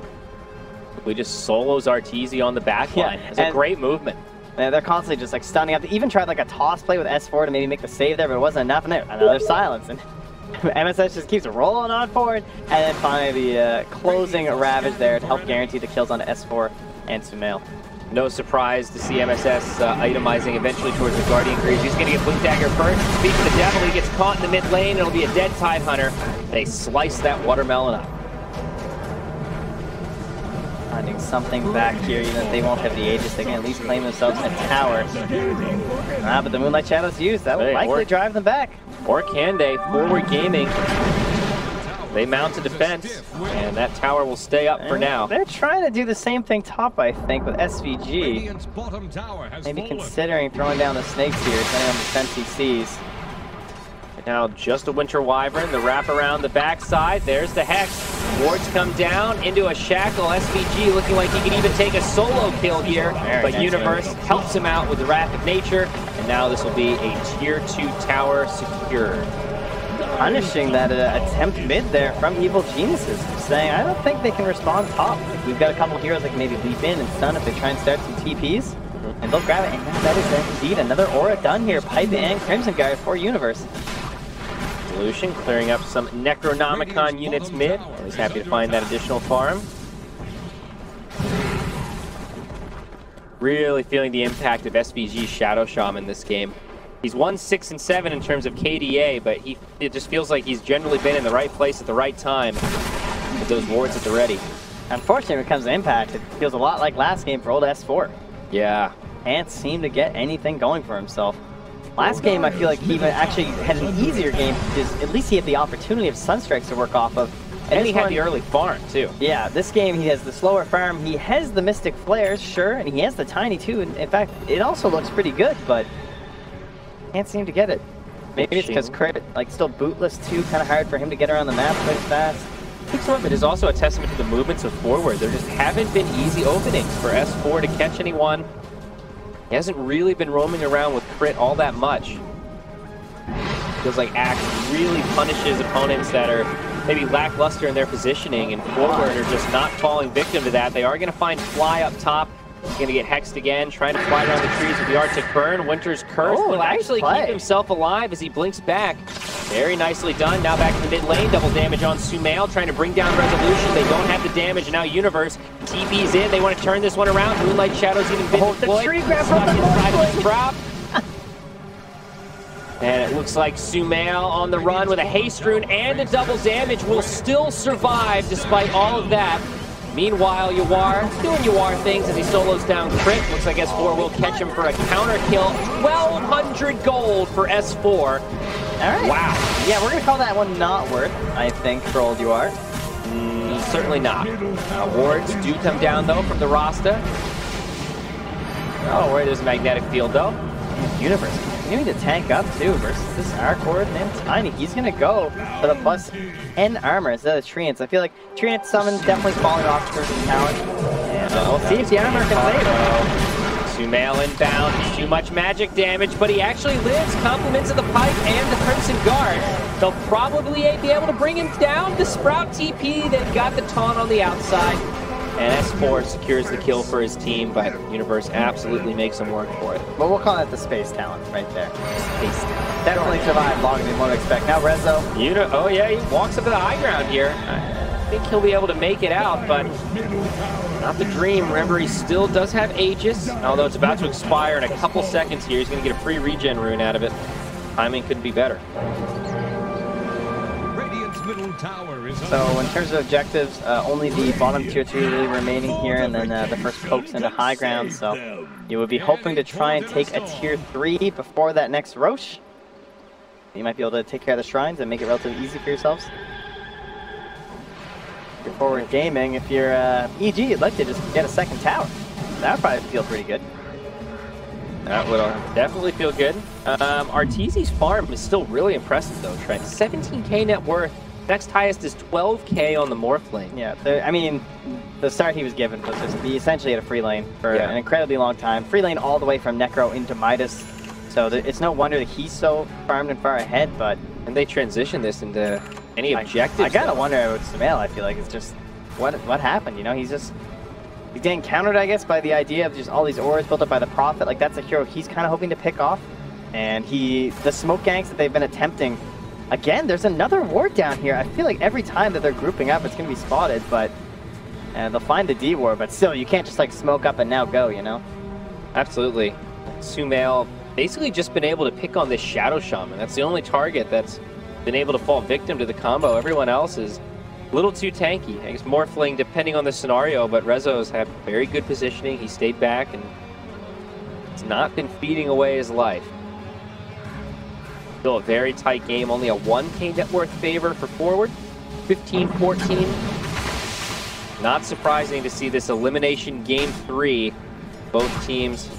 we just solos Arteezy on the back line. It's a great movement. Yeah, they're constantly just like stunning up. They even tried like a toss play with S4 to maybe make the save there, but it wasn't enough, and another silence. And MSS just keeps rolling on forward, and then finally the closing Ravage there to help guarantee the kills on S4 and Sumail. No surprise to see MSS itemizing eventually towards the Guardian Greaves. He's going to get Blink Dagger first. Speak of the devil, he gets caught in the mid lane. It'll be a dead Tidehunter. They slice that watermelon up. Finding something back here, even if they won't have the Aegis, they can at least claim themselves a tower. But the Moonlight Shadow's used. That will likely drive them back. Or can they? Forward Gaming They mount a defense, and that tower will stay up for now. They're trying to do the same thing top, I think, with SVG. Radiant's bottom tower has Maybe fallen. considering throwing down the snakes here, depending on the defense he sees. And now just a Winter Wyvern, the wrap around the backside. There's the Hex. Wards come down into a shackle. SVG looking like he could even take a solo kill here, but Universe helps him out with the Wrath of Nature, and now this will be a tier 2 tower secured. Punishing that attempt mid there from Evil Geniuses, saying, I don't think they can respond top. We've got a couple heroes that can maybe leap in and stun if they try and start some TPs, and they'll grab it, and that is indeed another aura done here. Pipe and Crimson Guard for Universe. Solution clearing up some Necronomicon units mid. Always happy to find that additional farm. Really feeling the impact of SVG's Shadow Shaman this game. He's won 6 and 7 in terms of KDA, but it just feels like he's generally been in the right place at the right time with those wards at the ready. Unfortunately, when it comes to impact, it feels a lot like last game for old S4. Yeah. Can't seem to get anything going for himself. Last game, I feel like he actually had an easier game because at least he had the opportunity of Sunstrikes to work off of. And he had the early farm, too. Yeah, this game he has the slower farm. He has the Mystic Flares, sure, and he has the Tiny, too. And in fact, it also looks pretty good, but can't seem to get it. Maybe it's because crit, like, still bootless, too. Kind of hard for him to get around the map quite fast. I think some of it is also a testament to the movements of forward. There just haven't been easy openings for S4 to catch anyone. He hasn't really been roaming around with crit all that much. Feels like Axe really punishes opponents that are maybe lackluster in their positioning, and forward are just not falling victim to that. They are going to find Fly up top. He's going to get hexed again, trying to fly around the trees with the Arctic Burn. Winter's Curse will actually keep himself alive as he blinks back. Very nicely done. Now back to the mid lane. Double damage on Sumail, trying to bring down Resolution. They don't have the damage, and now Universe TP's in. They want to turn this one around. Moonlight Shadow's even been deployed. The tree grab Stuck inside of the Sprout. And it looks like Sumail on the run with a haste rune and a double damage will still survive despite all of that. Meanwhile, Yawar doing Yawar things as he solos down crit. Looks like S4 will catch him for a counter kill. 1,200 gold for S4. All right. Wow. Yeah, we're going to call that one not worth, I think, for old Yawar. Certainly not. Wards do come down, though, from the Rasta. Oh, where there's a magnetic field, though. Universe continuing to tank up, too, versus this Arcord and Tiny. He's going to go for the plus 10 armor instead of Treants. I feel like Treant Summon definitely falling off for some talent. And we'll see if the armor can save him. Sumail inbound, too much magic damage, but he actually lives. Compliments of the Pipe and the Crimson Guard. They'll probably be able to bring him down. The Sprout TP, they've got the taunt on the outside. And S4 secures the kill for his team, but Universe absolutely makes him work for it. Well, we'll call that the space talent right there. Space talent. Definitely survived longer than one would expect. Now Rezo. Oh yeah, he walks up to the high ground here. I think he'll be able to make it out, but not the dream. Remember, he still does have Aegis, although it's about to expire in a couple seconds here. He's going to get a free regen rune out of it. Timing couldn't be better. Middle tower is so in terms of objectives, only the bottom tier 2 really remaining here, and then the first pokes into high ground. So you would be hoping to try and take a tier 3 before that next Roche. You might be able to take care of the shrines and make it relatively easy for yourselves. If you're forward gaming, if you're EG, you'd like to just get a second tower. That would probably feel pretty good. That would definitely feel good. Arteezy's farm is still really impressive, though, Trent. 17k net worth. Next highest is 12k on the Morph lane. Yeah, I mean, the start he was given was just he essentially had a free lane for an incredibly long time. Free lane all the way from Necro into Midas. So it's no wonder that he's so farmed and far ahead, but... And they transition this into any objectives. I gotta wonder with Sumail, I feel like it's just... What happened, you know? He's getting countered, I guess, by the idea of just all these auras built up by the Prophet. Like, that's a hero he's kind of hoping to pick off. And the smoke ganks that they've been attempting... Again, there's another ward down here. I feel like every time that they're grouping up, it's going to be spotted, but... And they'll find the D ward, but still, you can't just, like, smoke up and now go, you know? Absolutely. Sumail basically just been able to pick on this Shadow Shaman. That's the only target that's been able to fall victim to the combo. Everyone else is a little too tanky. I guess Morphling, depending on the scenario, but Rezo's had very good positioning. He stayed back, and it's not been feeding away his life. Still a very tight game, only a 1k net worth favor for forward. 15-14. Not surprising to see this elimination game 3. Both teams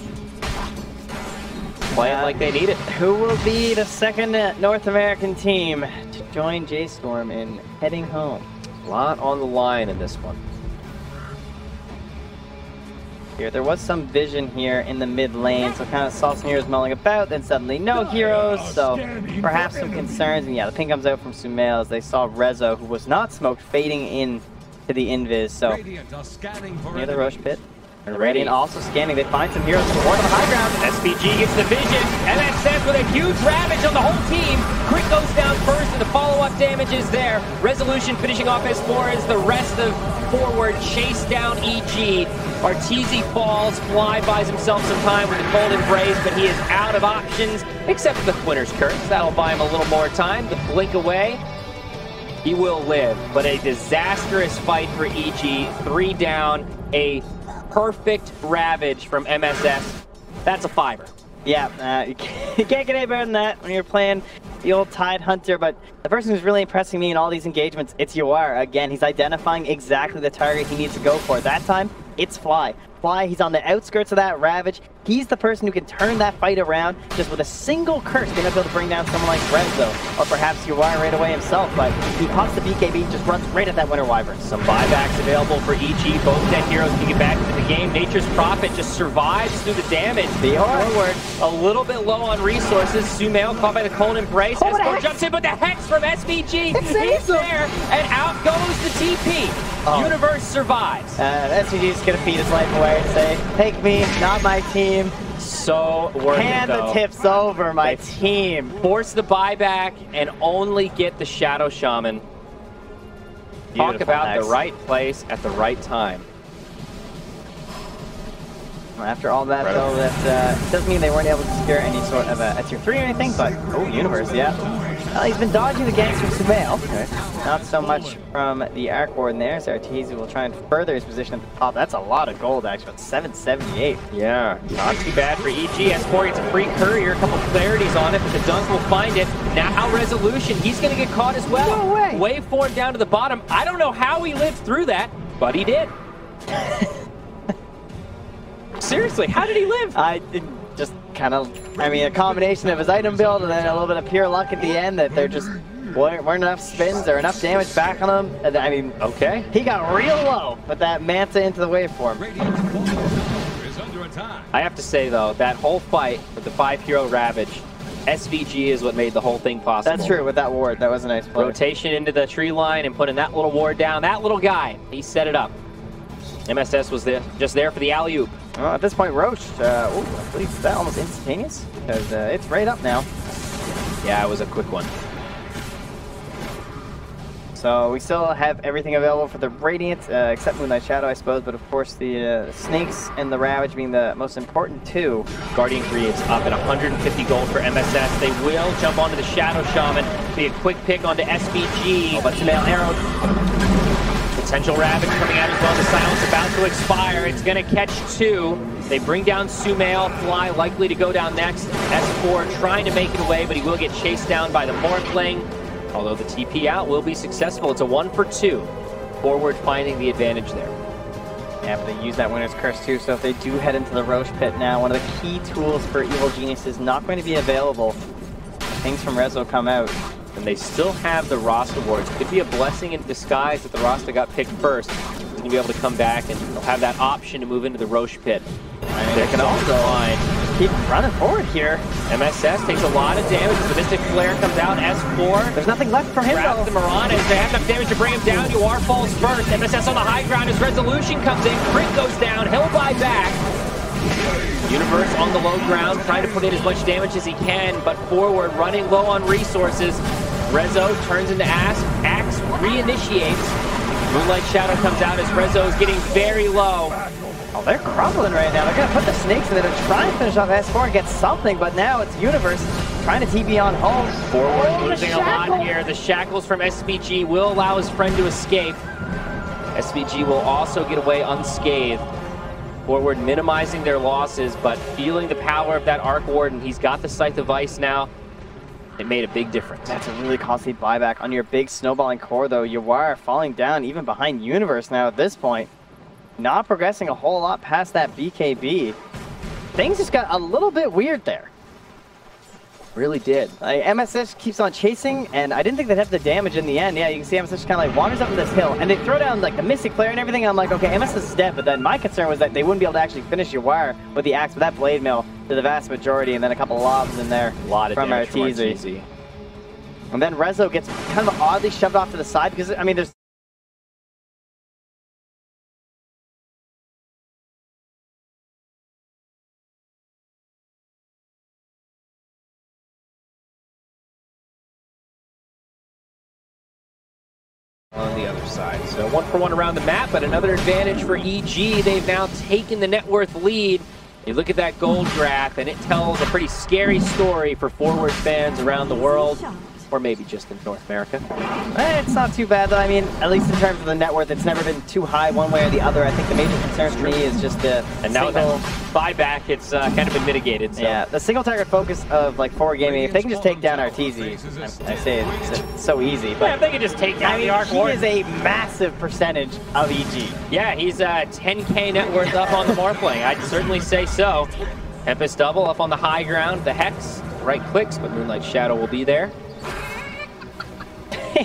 playing like they need it. Who will be the second North American team to join J-Storm in heading home? A lot on the line in this one. Here, there was some vision here in the mid lane, so kind of saw some heroes mulling about, then suddenly no heroes, so perhaps some concerns. And yeah, the ping comes out from Sumail as they saw Rezo, who was not smoked, fading in to the invis. So near the Roche pit. And Radiant also scanning. They find some heroes support on the high ground. SPG gets the vision. MSS with a huge ravage on the whole team. Crit goes down first, and the follow-up damage is there. Resolution finishing off S4 as the rest of forward chase down EG. Arteezy falls. Fly buys himself some time with a cold embrace, but he is out of options, except for the Winter's Curse. That'll buy him a little more time. The blink away. He will live, but a disastrous fight for EG. 3 down, a perfect ravage from MSS. That's a 5er. Yeah, you can't get any better than that when you're playing the old Tide Hunter, but the person who's really impressing me in all these engagements, it's Yawar. Again, he's identifying exactly the target he needs to go for. That time, it's Fly. Fly, he's on the outskirts of that ravage. He's the person who can turn that fight around just with a single curse. They're not able to bring down someone like Renzo, or perhaps Yawar right away himself, but he pops the BKB, just runs right at that Winter Wyvern. Some buybacks available for EG. Both dead heroes can get back into the game. Nature's Prophet just survives through the damage. Forward, a little bit low on resources. Sumail caught by the cold embrace. S4 jumps in, but the Hex from SVG. He's there, and out goes the TP. Universe survives. SVG's gonna feed his life away and say, take me, not my team. So worth Hand it, though. the tips over, my team. Force the buyback and only get the Shadow Shaman. Talk about the right place at the right time. After all that, though, that doesn't mean they weren't able to secure any sort of a tier 3 or anything, but Universe, yeah. Well, he's been dodging the ganks from Sumail. Not so much from the Arc Warden there, so Arteezy will try and further his position at the top. That's a lot of gold, actually. It's 778. Yeah, not too bad for EG. S4 gets a free courier, a couple clarities on it, but the Dunk will find it. Now Resolution, he's going to get caught as well. No way. Waveform down to the bottom. I don't know how he lived through that, but he did. Seriously, how did he live? Just kind of, I mean, a combination of his item build and then a little bit of pure luck at the end that there just weren't enough spins or enough damage back on him. And, I mean, okay, he got real low with that Manta into the waveform. I have to say, though, that whole fight with the 5-hero Ravage, SVG is what made the whole thing possible. That's true, with that ward. That was a nice play. Rotation into the tree line and putting that little ward down. That little guy, he set it up. MSS was there, just there for the alley-oop. Well, at this point, Roche, I believe that almost instantaneous, because it's right up now. Yeah, it was a quick one. So we still have everything available for the Radiant, except Moonlight Shadow, I suppose, but of course the Snakes and the Ravage being the most important two. Guardian Greaves up at 150 gold for MSS. They will jump onto the Shadow Shaman. Be a quick pick onto SVG. Oh, but Sumail arrowed. Potential Ravage coming out as well. The silence about to expire. It's going to catch 2. They bring down Sumail. Fly likely to go down next. S4 trying to make it away, but he will get chased down by the Morphling. Although the TP out will be successful. It's a 1 for 2. Forward finding the advantage there. Yeah, but they use that Winter's Curse too, so if they do head into the Roche pit now, one of the key tools for Evil Genius is not going to be available. Things from Rezo come out. And they still have the Rasta wards. Could be a blessing in disguise that the Rasta got picked first. He's going to be able to come back and they'll have that option to move into the Roche pit. I mean, they can also keep running forward here. MSS takes a lot of damage as the Mystic Flare comes out. S4. There's nothing left for him, grabs the Mirana as they have enough damage to bring him down. Yawar falls first. MSS on the high ground as Resolution comes in. Crit goes down. He'll buy back. Universe on the low ground, trying to put in as much damage as he can, but forward, running low on resources. Rezo turns into Axe reinitiates. Moonlight Shadow comes out as Rezo is getting very low. Oh, they're crumbling right now. They're going to put the Snakes in there to try and finish off S4 and get something, but now it's Universe trying to TP on home. Forward losing a lot here. The shackles from SVG will allow his friend to escape. SVG will also get away unscathed. Forward minimizing their losses, but feeling the power of that Arc Warden. He's got the Scythe of Ice now. it made a big difference. That's a really costly buyback. On your big snowballing core, though, Yawar falling down even behind Universe now at this point. Not progressing a whole lot past that BKB. Things just got a little bit weird there. Really did. MSS keeps on chasing, and I didn't think they'd have the damage in the end. Yeah, you can see MSS kind of like wanders up this hill, and they throw down like the Mystic Flare and everything, and I'm like, okay, MSS is dead, but then my concern was that they wouldn't be able to actually finish Yawar with the axe with that Blade Mill to the vast majority, and then a couple lobs in there a lot of from damage Arteezy. And then Rezo gets kind of oddly shoved off to the side, because, I mean, there's on the other side. So 1-for-1 around the map, but another advantage for EG. They've now taken the net worth lead. You look at that gold graph, and it tells a pretty scary story for Forward fans around the world, or maybe just in North America. It's not too bad, though. I mean, at least in terms of the net worth, it's never been too high one way or the other. I think the major concern for me is just the now with that buyback, it's kind of been mitigated. So. Yeah, the single target focus of like Forward Gaming, if they can just take down Arteezy, I say it's so easy. But yeah, if they can just take down the Arc Ward. He is a massive percentage of EG. Yeah, he's 10K net worth up on the Morphling. I'd certainly say so. Tempest Double up on the high ground. The Hex right clicks, but Moonlight Shadow will be there.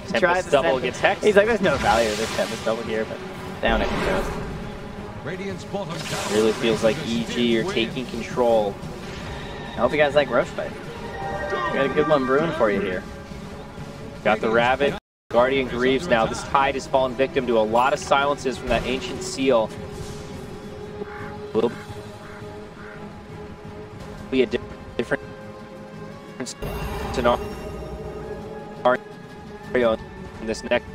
Tempest Double gets Hex. He's like, there's no value to this Tempest Double here, but down it goes. Really feels like EG are taking control. I hope you guys like Roche Fight. We got a good one brewing for you here. Got the Rabbit, Guardian Greaves now. This Tide has fallen victim to a lot of silences from that Ancient Seal. Will be a different scenario in this next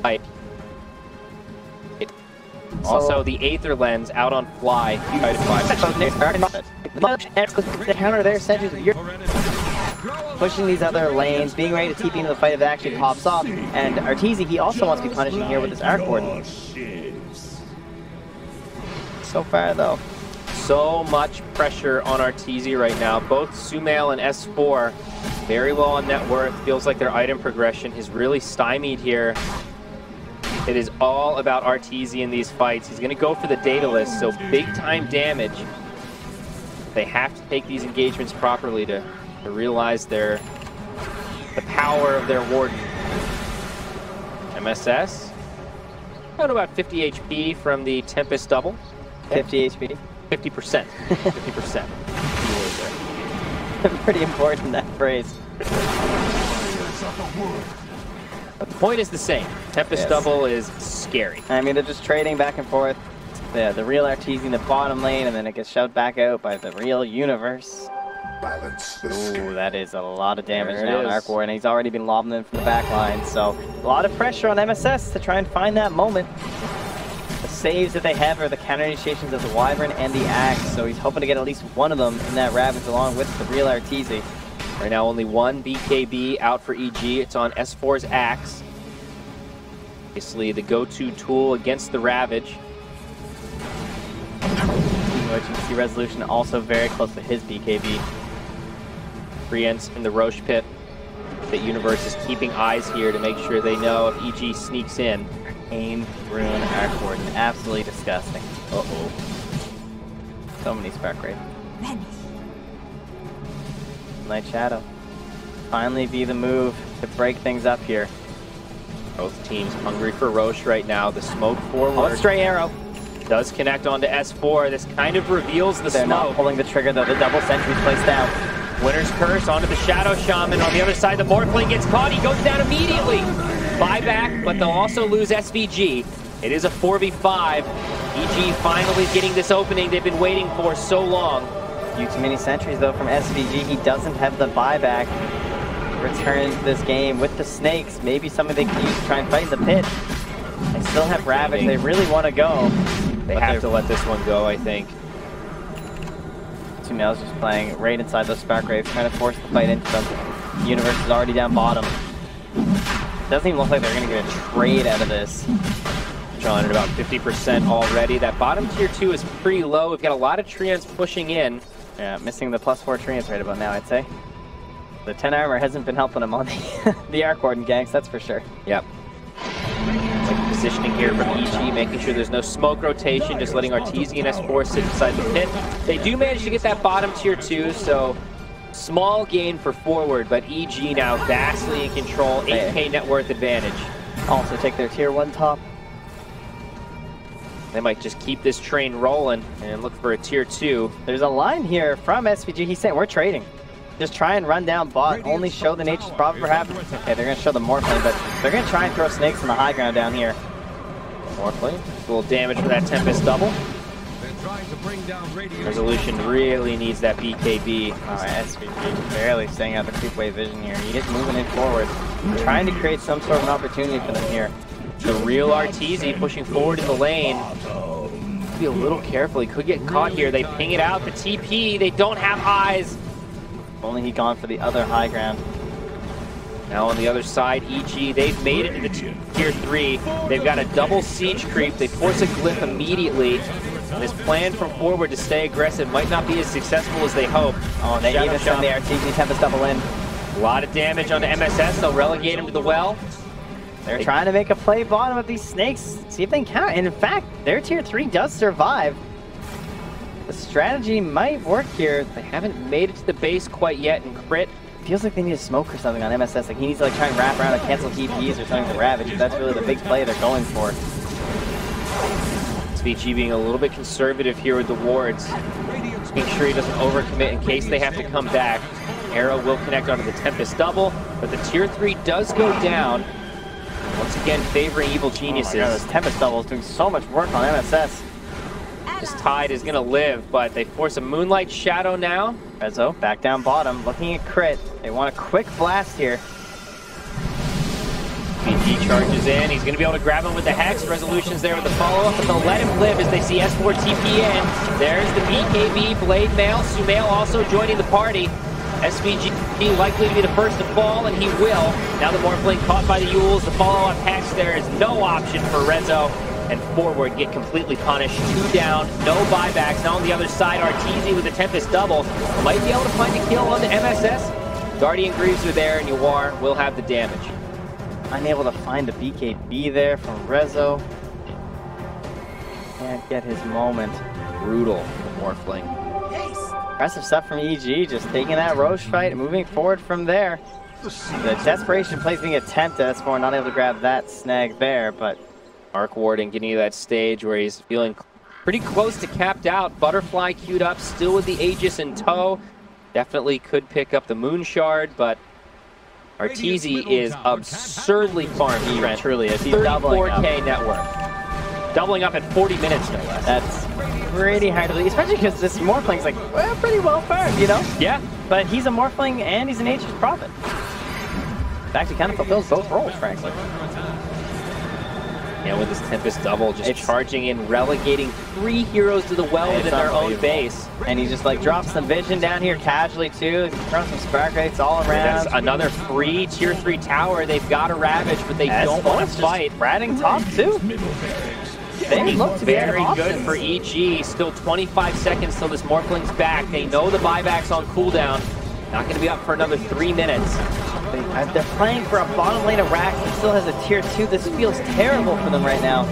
fight. Also, the Aether Lens out on Fly. The counter there, Sedges, pushing these other lanes, being ready to TP into the fight if it actually pops off. And Arteezy, he also wants to be punishing here with his Arc Warden. So far, though. So much pressure on Arteezy right now. Both Sumail and S4 very low on net worth. Feels like their item progression is really stymied here. It is all about Arteezy in these fights. He's going to go for the data list, so big time damage. They have to take these engagements properly to realize the power of their Warden. MSS, about 50 HP from the Tempest Double. 50 HP? 50%. 50%. Pretty important, that phrase. But the point is the same. Tempest Double is scary. I mean, they're just trading back and forth. The real Arteezy in the bottom lane, and then it gets shoved back out by the real Universe. Ooh, that is a lot of damage now on Arc Ward, and he's already been lobbing them from the back line. So a lot of pressure on MSS to try and find that moment. The saves that they have are the counter initiations of the Wyvern and the Axe, so he's hoping to get at least one of them in that Ravage along with the real Arteezy. Right now only one BKB out for EG. It's on S4's Axe. Obviously the go-to tool against the Ravage. Which you can see Resolution also very close to his BKB. Brienz in the Roche pit. The Universe is keeping eyes here to make sure they know if EG sneaks in. Pain, Rune, Arc Warden. Absolutely disgusting. Uh-oh. So many Spark Wraith. Light Shadow. Finally be the move to break things up here. Both teams hungry for Roche right now. The smoke forward. Oh, Stray Arrow. Does connect onto S4. This kind of reveals the They're smoke. Not pulling the trigger though. The double sentry's placed down. Winter's Curse onto the Shadow Shaman. On the other side, the Morphling gets caught. He goes down immediately. Buyback, but they'll also lose SVG. It is a 4v5. EG finally getting this opening they've been waiting for so long. Few too many sentries though from SVG. He doesn't have the buyback. Returns to this game with the snakes. Maybe something they can use to try and fight in the pit. They still have Ravage. They really want to go. They have to let this one go, I think. Sumail's just playing right inside those Spark Wraiths, trying to force the fight into them. The Universe is already down bottom. Doesn't even look like they're going to get a trade out of this. John at about 50% already. That bottom tier 2 is pretty low. We've got a lot of treants pushing in. Yeah, missing the +4 treants right about now, I'd say. The 10 armor hasn't been helping him on the Arc Warden ganks, that's for sure. Yep. Like positioning here from EG, making sure there's no smoke rotation, just letting Arteezy and S4 sit inside the pit. They do manage to get that bottom tier 2, so small gain for forward, but EG now vastly in control, 8k net worth advantage. Also take their tier 1 top. They might just keep this train rolling and look for a tier 2. There's a line here from SVG, he's saying we're trading. Just try and run down bot, only show the Nature's Prophet perhaps. Okay, they're going to show the Morphling, but they're going to try and throw snakes on the high ground down here. Morphling, a little damage for that Tempest double. Resolution really needs that BKB. Oh, SVG barely staying out the creep wave vision here. He is moving it forward, trying to create some sort of an opportunity for them here. The real Arteezy pushing forward in the lane. Be a little careful, he could get caught here. They ping it out, the TP, they don't have eyes. If only he gone for the other high ground. Now on the other side, EG, they've made it to the tier 3. They've got a double siege creep. They force a glyph immediately. And this plan from forward to stay aggressive might not be as successful as they hope. Oh, they even send the Arteezy Tempest double in. A lot of damage onto MSS. They'll relegate him to the well. They're trying to make a play bottom with these snakes. See if they can count. And in fact, their tier 3 does survive. The strategy might work here. They haven't made it to the base quite yet, and Crit feels like they need a smoke or something on MSS. Like he needs to like try and wrap around and cancel TPs or something to Ravage. That's really the big play they're going for. SVG being a little bit conservative here with the wards. Just make sure he doesn't overcommit in case they have to come back. Arrow will connect onto the Tempest double, but the tier 3 does go down. Once again, favoring Evil Geniuses. Oh my God, this Tempest double is doing so much work on MSS. This Tide is going to live, but they force a Moonlight Shadow now. Rezo back down bottom, looking at Crit. They want a quick blast here. BG charges in. He's going to be able to grab him with the Hex. Resolution's there with the follow-up, but they'll let him live as they see S4 TP in. There's the BKB, Blade Mail. Sumail also joining the party. SVG likely to be the first to fall, and he will. Now the Morphling caught by the Yules. The follow-up Hex, there is no option for Rezo. And forward get completely punished. 2 down, no buybacks. Now on the other side, Arteezy with the Tempest double. Might be able to find a kill on the MSS. Guardian Greaves are there, and Yawar will have the damage. Unable to find the BKB there from Rezo. Can't get his moment. Brutal, the Morphling. Impressive stuff from EG, just taking that Roche fight and moving forward from there. The desperation plays being attempted. S4 not able to grab that snag there, but Arc Warden getting to that stage where he's feeling pretty close to capped out. Butterfly queued up, still with the Aegis in tow. Definitely could pick up the Moon Shard, but Arteezy is absurdly farmed. He truly is. He's doubling up. 34k net worth. Doubling up at 40 minutes, no less. That's pretty hard to believe, especially because this Morphling's like, well, pretty well farmed, you know? Yeah. But he's a Morphling and he's an Nature's Prophet. In fact, he kind of fulfills both roles, frankly. Yeah, with this Tempest double, just charging in, relegating 3 heroes to the well within their own base. And he just like drops some vision down here casually too, throwing some spark rates all around. That's another free tier 3 tower. They've got a Ravage, but they don't want to fight. Ratting top too. They look to be very good for EG. Still 25 seconds till this Morphling's back. They know the buyback's on cooldown. Not going to be up for another 3 minutes. They're playing for a bottom lane of Rax that still has a tier 2. This feels terrible for them right now.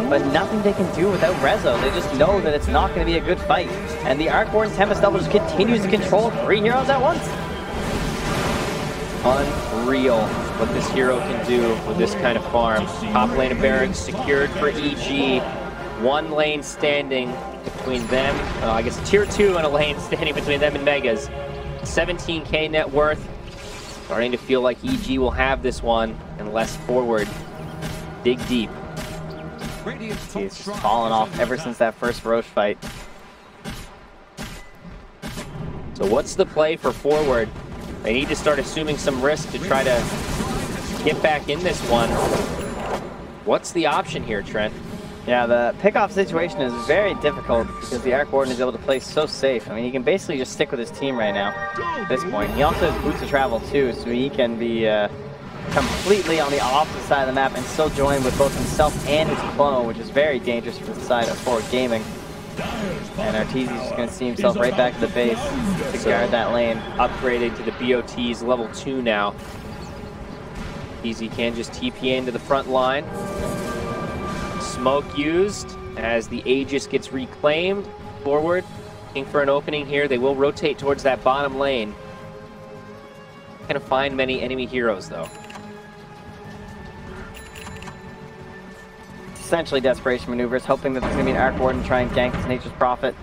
But nothing they can do without Rezo. They just know that it's not going to be a good fight. And the Arc Warden Tempest double just continues to control 3 heroes at once. Unreal what this hero can do with this kind of farm. Top lane of Barracks secured for EG. 1 lane standing between them. I guess tier 2 and a lane standing between them and Megas. 17k net worth. Starting to feel like EG will have this one unless forward dig deep. He's just fallen off ever since that first Roche fight. So what's the play for forward? They need to start assuming some risk to try to get back in this one. What's the option here, Trent? Yeah, the pickoff situation is very difficult because the Arc Warden is able to play so safe. I mean, he can basically just stick with his team right now at this point. He also has boots of travel too, so he can be completely on the opposite side of the map and still joined with both himself and his clone, which is very dangerous for the side of Forward Gaming. And Arteezy's just going to see himself right back to the base to guard that lane. Upgraded to the BOT's level 2 now. Arteezy can just TP into the front line. Smoke used as the Aegis gets reclaimed. Forward, looking for an opening here. They will rotate towards that bottom lane. Not going to find many enemy heroes though. Essentially desperation maneuvers, hoping that there's going to be an Arc Warden to try and gank his Nature's Prophet.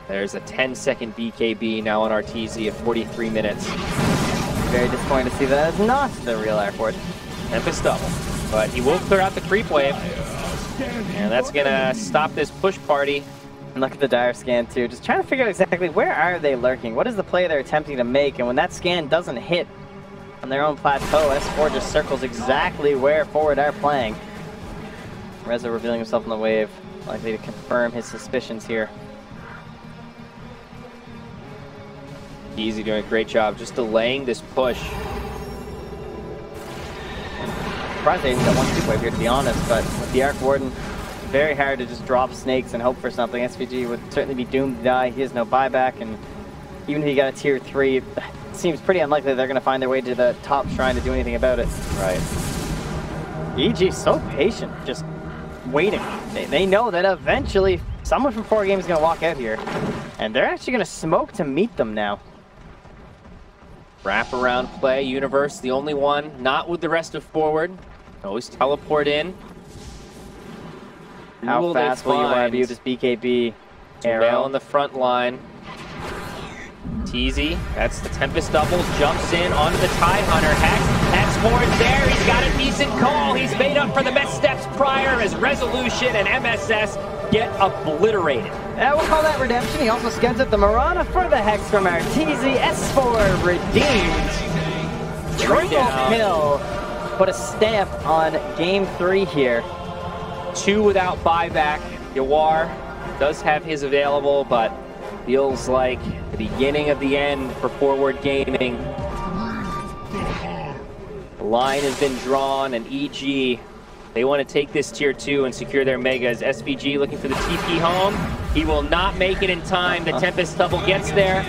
There's a 10-second BKB now on Arteezy at 43 minutes. Very disappointing to see that is not the real Arc Warden. Tempest double, but he will clear out the creep wave. And that's going to stop this push party. And look at the dire scan too, just trying to figure out exactly where are they lurking? What is the play they're attempting to make? And when that scan doesn't hit on their own plateau, S4 just circles exactly where Forward are playing. Reza revealing himself on the wave, likely to confirm his suspicions here. Easy doing a great job just delaying this push. Surprised they didn't get one creep wave here, to be honest, but with the Arc Warden, very hard to just drop snakes and hope for something. SVG would certainly be doomed to die. He has no buyback, and even if he got a tier 3, it seems pretty unlikely they're going to find their way to the top shrine to do anything about it. Right. EG so patient, just waiting. They know that eventually someone from 4 Games is going to walk out here, and they're actually going to smoke to meet them now. Wrap around play, Universe, the only one not with the rest of Forward. Always teleport in. How fast will you view this BKB arrow on the front line? Teasy, that's the Tempest double, jumps in onto the Tidehunter. Hex Forward there, he's got a decent call. He's made up for the missed steps prior as Resolution and MSS get obliterated. Yeah, we'll call that redemption. He also skids up the Marana for the Hex from Arteezy. S4 redeemed. Triple kill. Put a stamp on game 3 here. 2 without buyback. Yawar does have his available, but feels like the beginning of the end for Forward Gaming. The line has been drawn, and EG, they want to take this tier 2 and secure their megas. SVG looking for the TP home. He will not make it in time. The Tempest double gets there.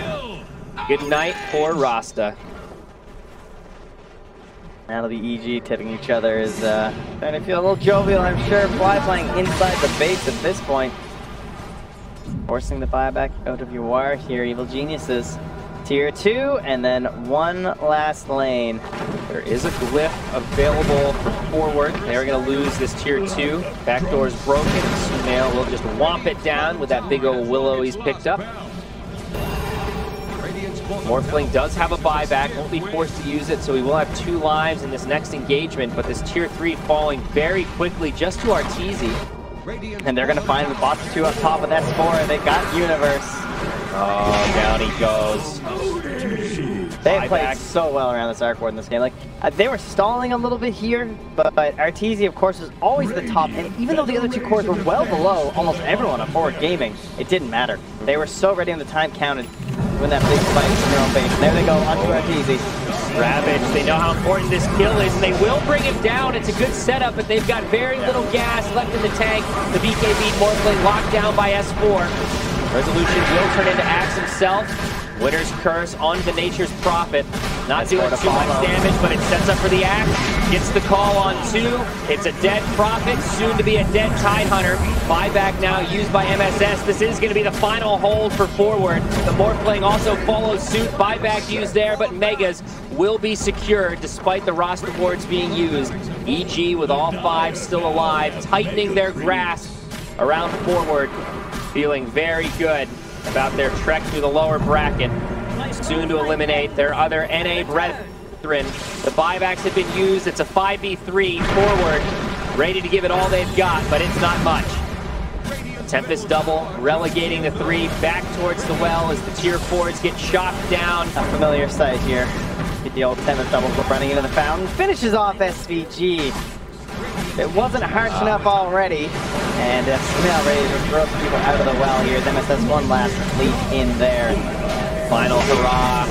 Good night for Rasta. Now the EG tipping each other is starting to feel a little jovial, I'm sure. Fly playing inside the base at this point. Forcing the buyback out of Yawar here. Evil Geniuses. Tier 2, and then one last lane. There is a glyph available for Forward. They're going to lose this tier 2. Backdoor's broken. Sumail will just whomp it down with that big old willow he's picked up. Morphling does have a buyback, won't be forced to use it, so he will have 2 lives in this next engagement, but this tier 3 falling very quickly just to Arteezy. And they're going to find the bots 2 up top with S4. They got Universe. Oh, down he goes. They played so well around this Arc Ward in this game. Like, they were stalling a little bit here, but Arteezy, of course, was always at the top. And even though the other 2 cores were well below almost everyone on Forward Gaming, it didn't matter. They were so ready on the time counted when that big fight in their own base. And there they go, onto Arteezy. Ravage, they know how important this kill is, and they will bring him down. It's a good setup, but they've got very little gas left in the tank. The BKB Morphling locked down by S4. Resolution will turn into Axe himself. Winner's Curse onto the Nature's Prophet. Not doing too much damage, but it sets up for the Axe. Gets the call on 2. It's a dead Prophet, soon to be a dead Tidehunter. Buyback now used by MSS. This is going to be the final hold for Forward. The Morphling also follows suit. Buyback used there, but Megas will be secured despite the roster boards being used. EG with all 5 still alive, tightening their grasp around Forward. Feeling very good about their trek through the lower bracket. Soon to eliminate their other NA brethren. The buybacks have been used. It's a 5v3 Forward. Ready to give it all they've got, but it's not much. Tempest double, relegating the 3 back towards the well as the tier 4s get chopped down. A familiar sight here. Get the old Tempest double running into the fountain. Finishes off SVG. It wasn't harsh enough already. And Sumail ready to throw some people out of the well here. MSS one last leap in there. Final hurrah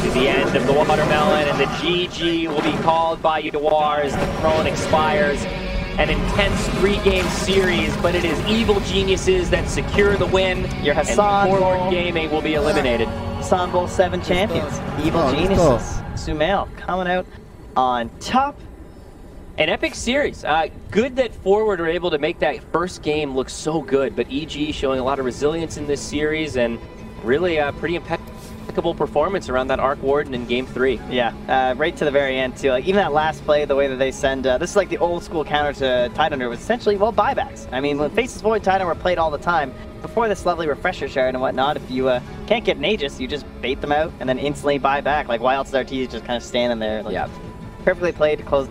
to the end of the watermelon, and the GG will be called by Yawar as the throne expires. An intense 3-game series, but it is evil geniuses that secure the win. Your Hassan and Forward Bowl. Gaming will be eliminated. Hassan Bowl 7 champions. Evil geniuses. Sumail coming out on top. An epic series. Good that Forward were able to make that first game look so good, but EG showing a lot of resilience in this series and really pretty impeccable performance around that Arc Warden in Game 3. Yeah, right to the very end too. Like even that last play, the way that they send, this is like the old school counter to Tidehunter was essentially, well, buybacks. I mean, when Faces Void Tidehunter were played all the time, before this lovely refresher shard and whatnot, if you can't get an Aegis, you just bait them out and then instantly buy back. Like Wild RT is just kind of standing there. Like, yeah. Perfectly played to close.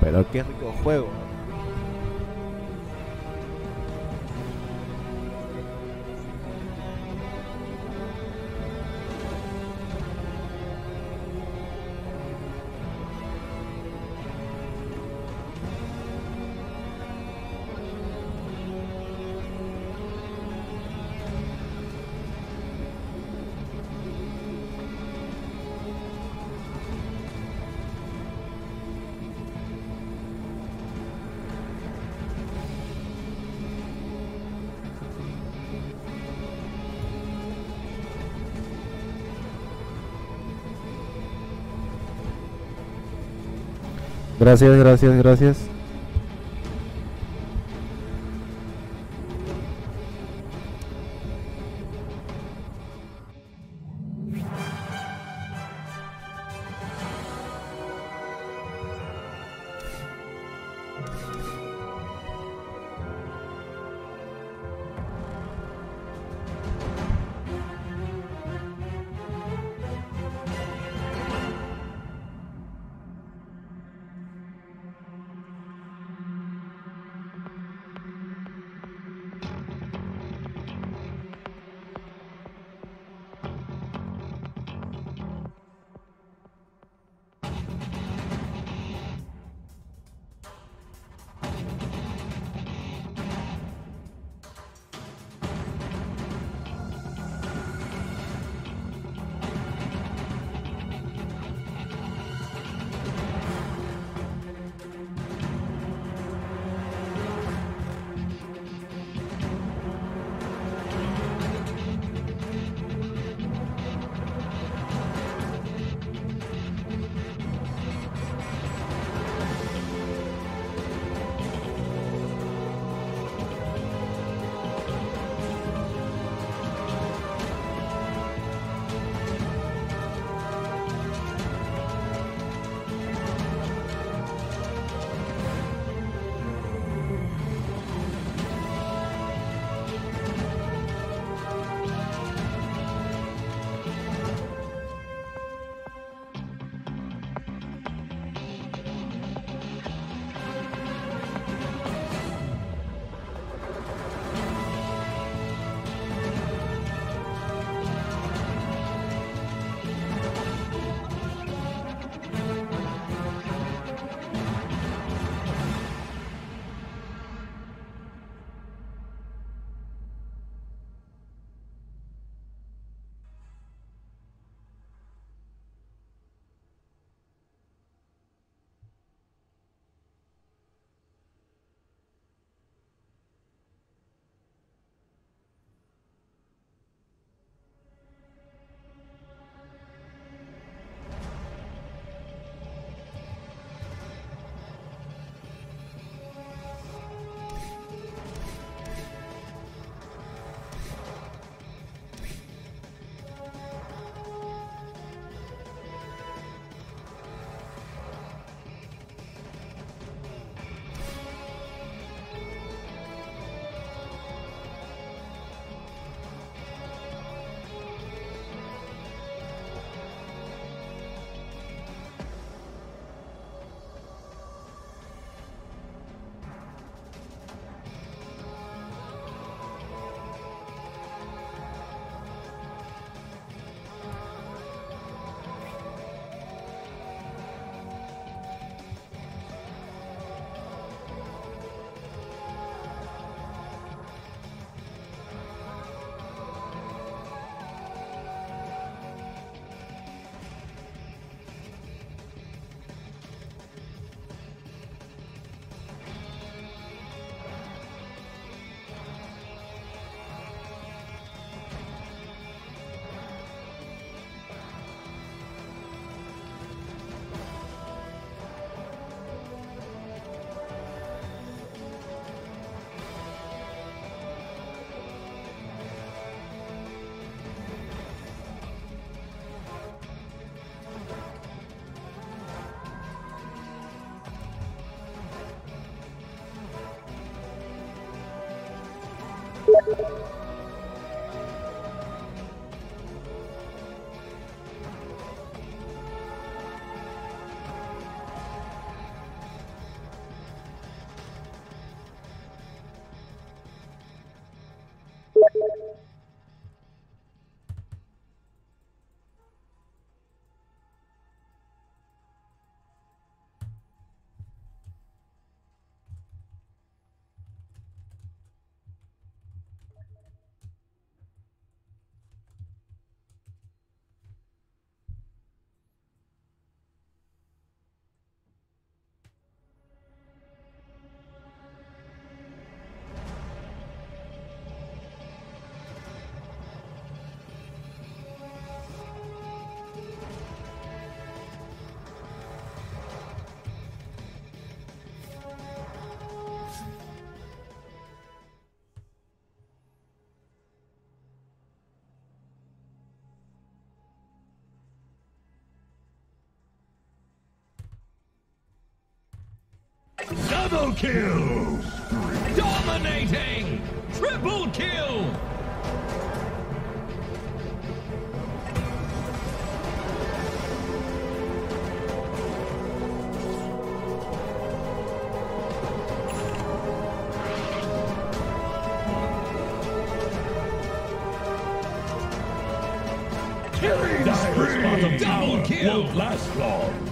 Pero qué rico juego. Gracias, gracias, gracias. Double kill! Dominating! Triple kill! Killing spree! Double kill! Won't last long.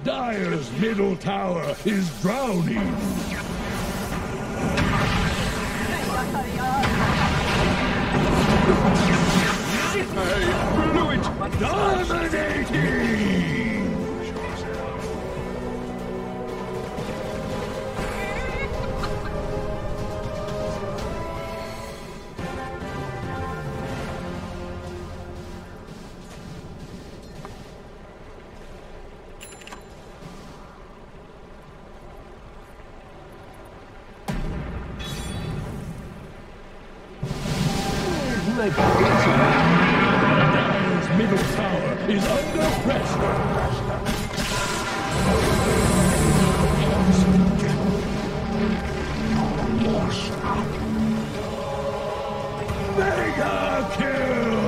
Dire's middle tower is drowning. I blew it! Dominating! Dire's middle tower is under pressure. Mega kill!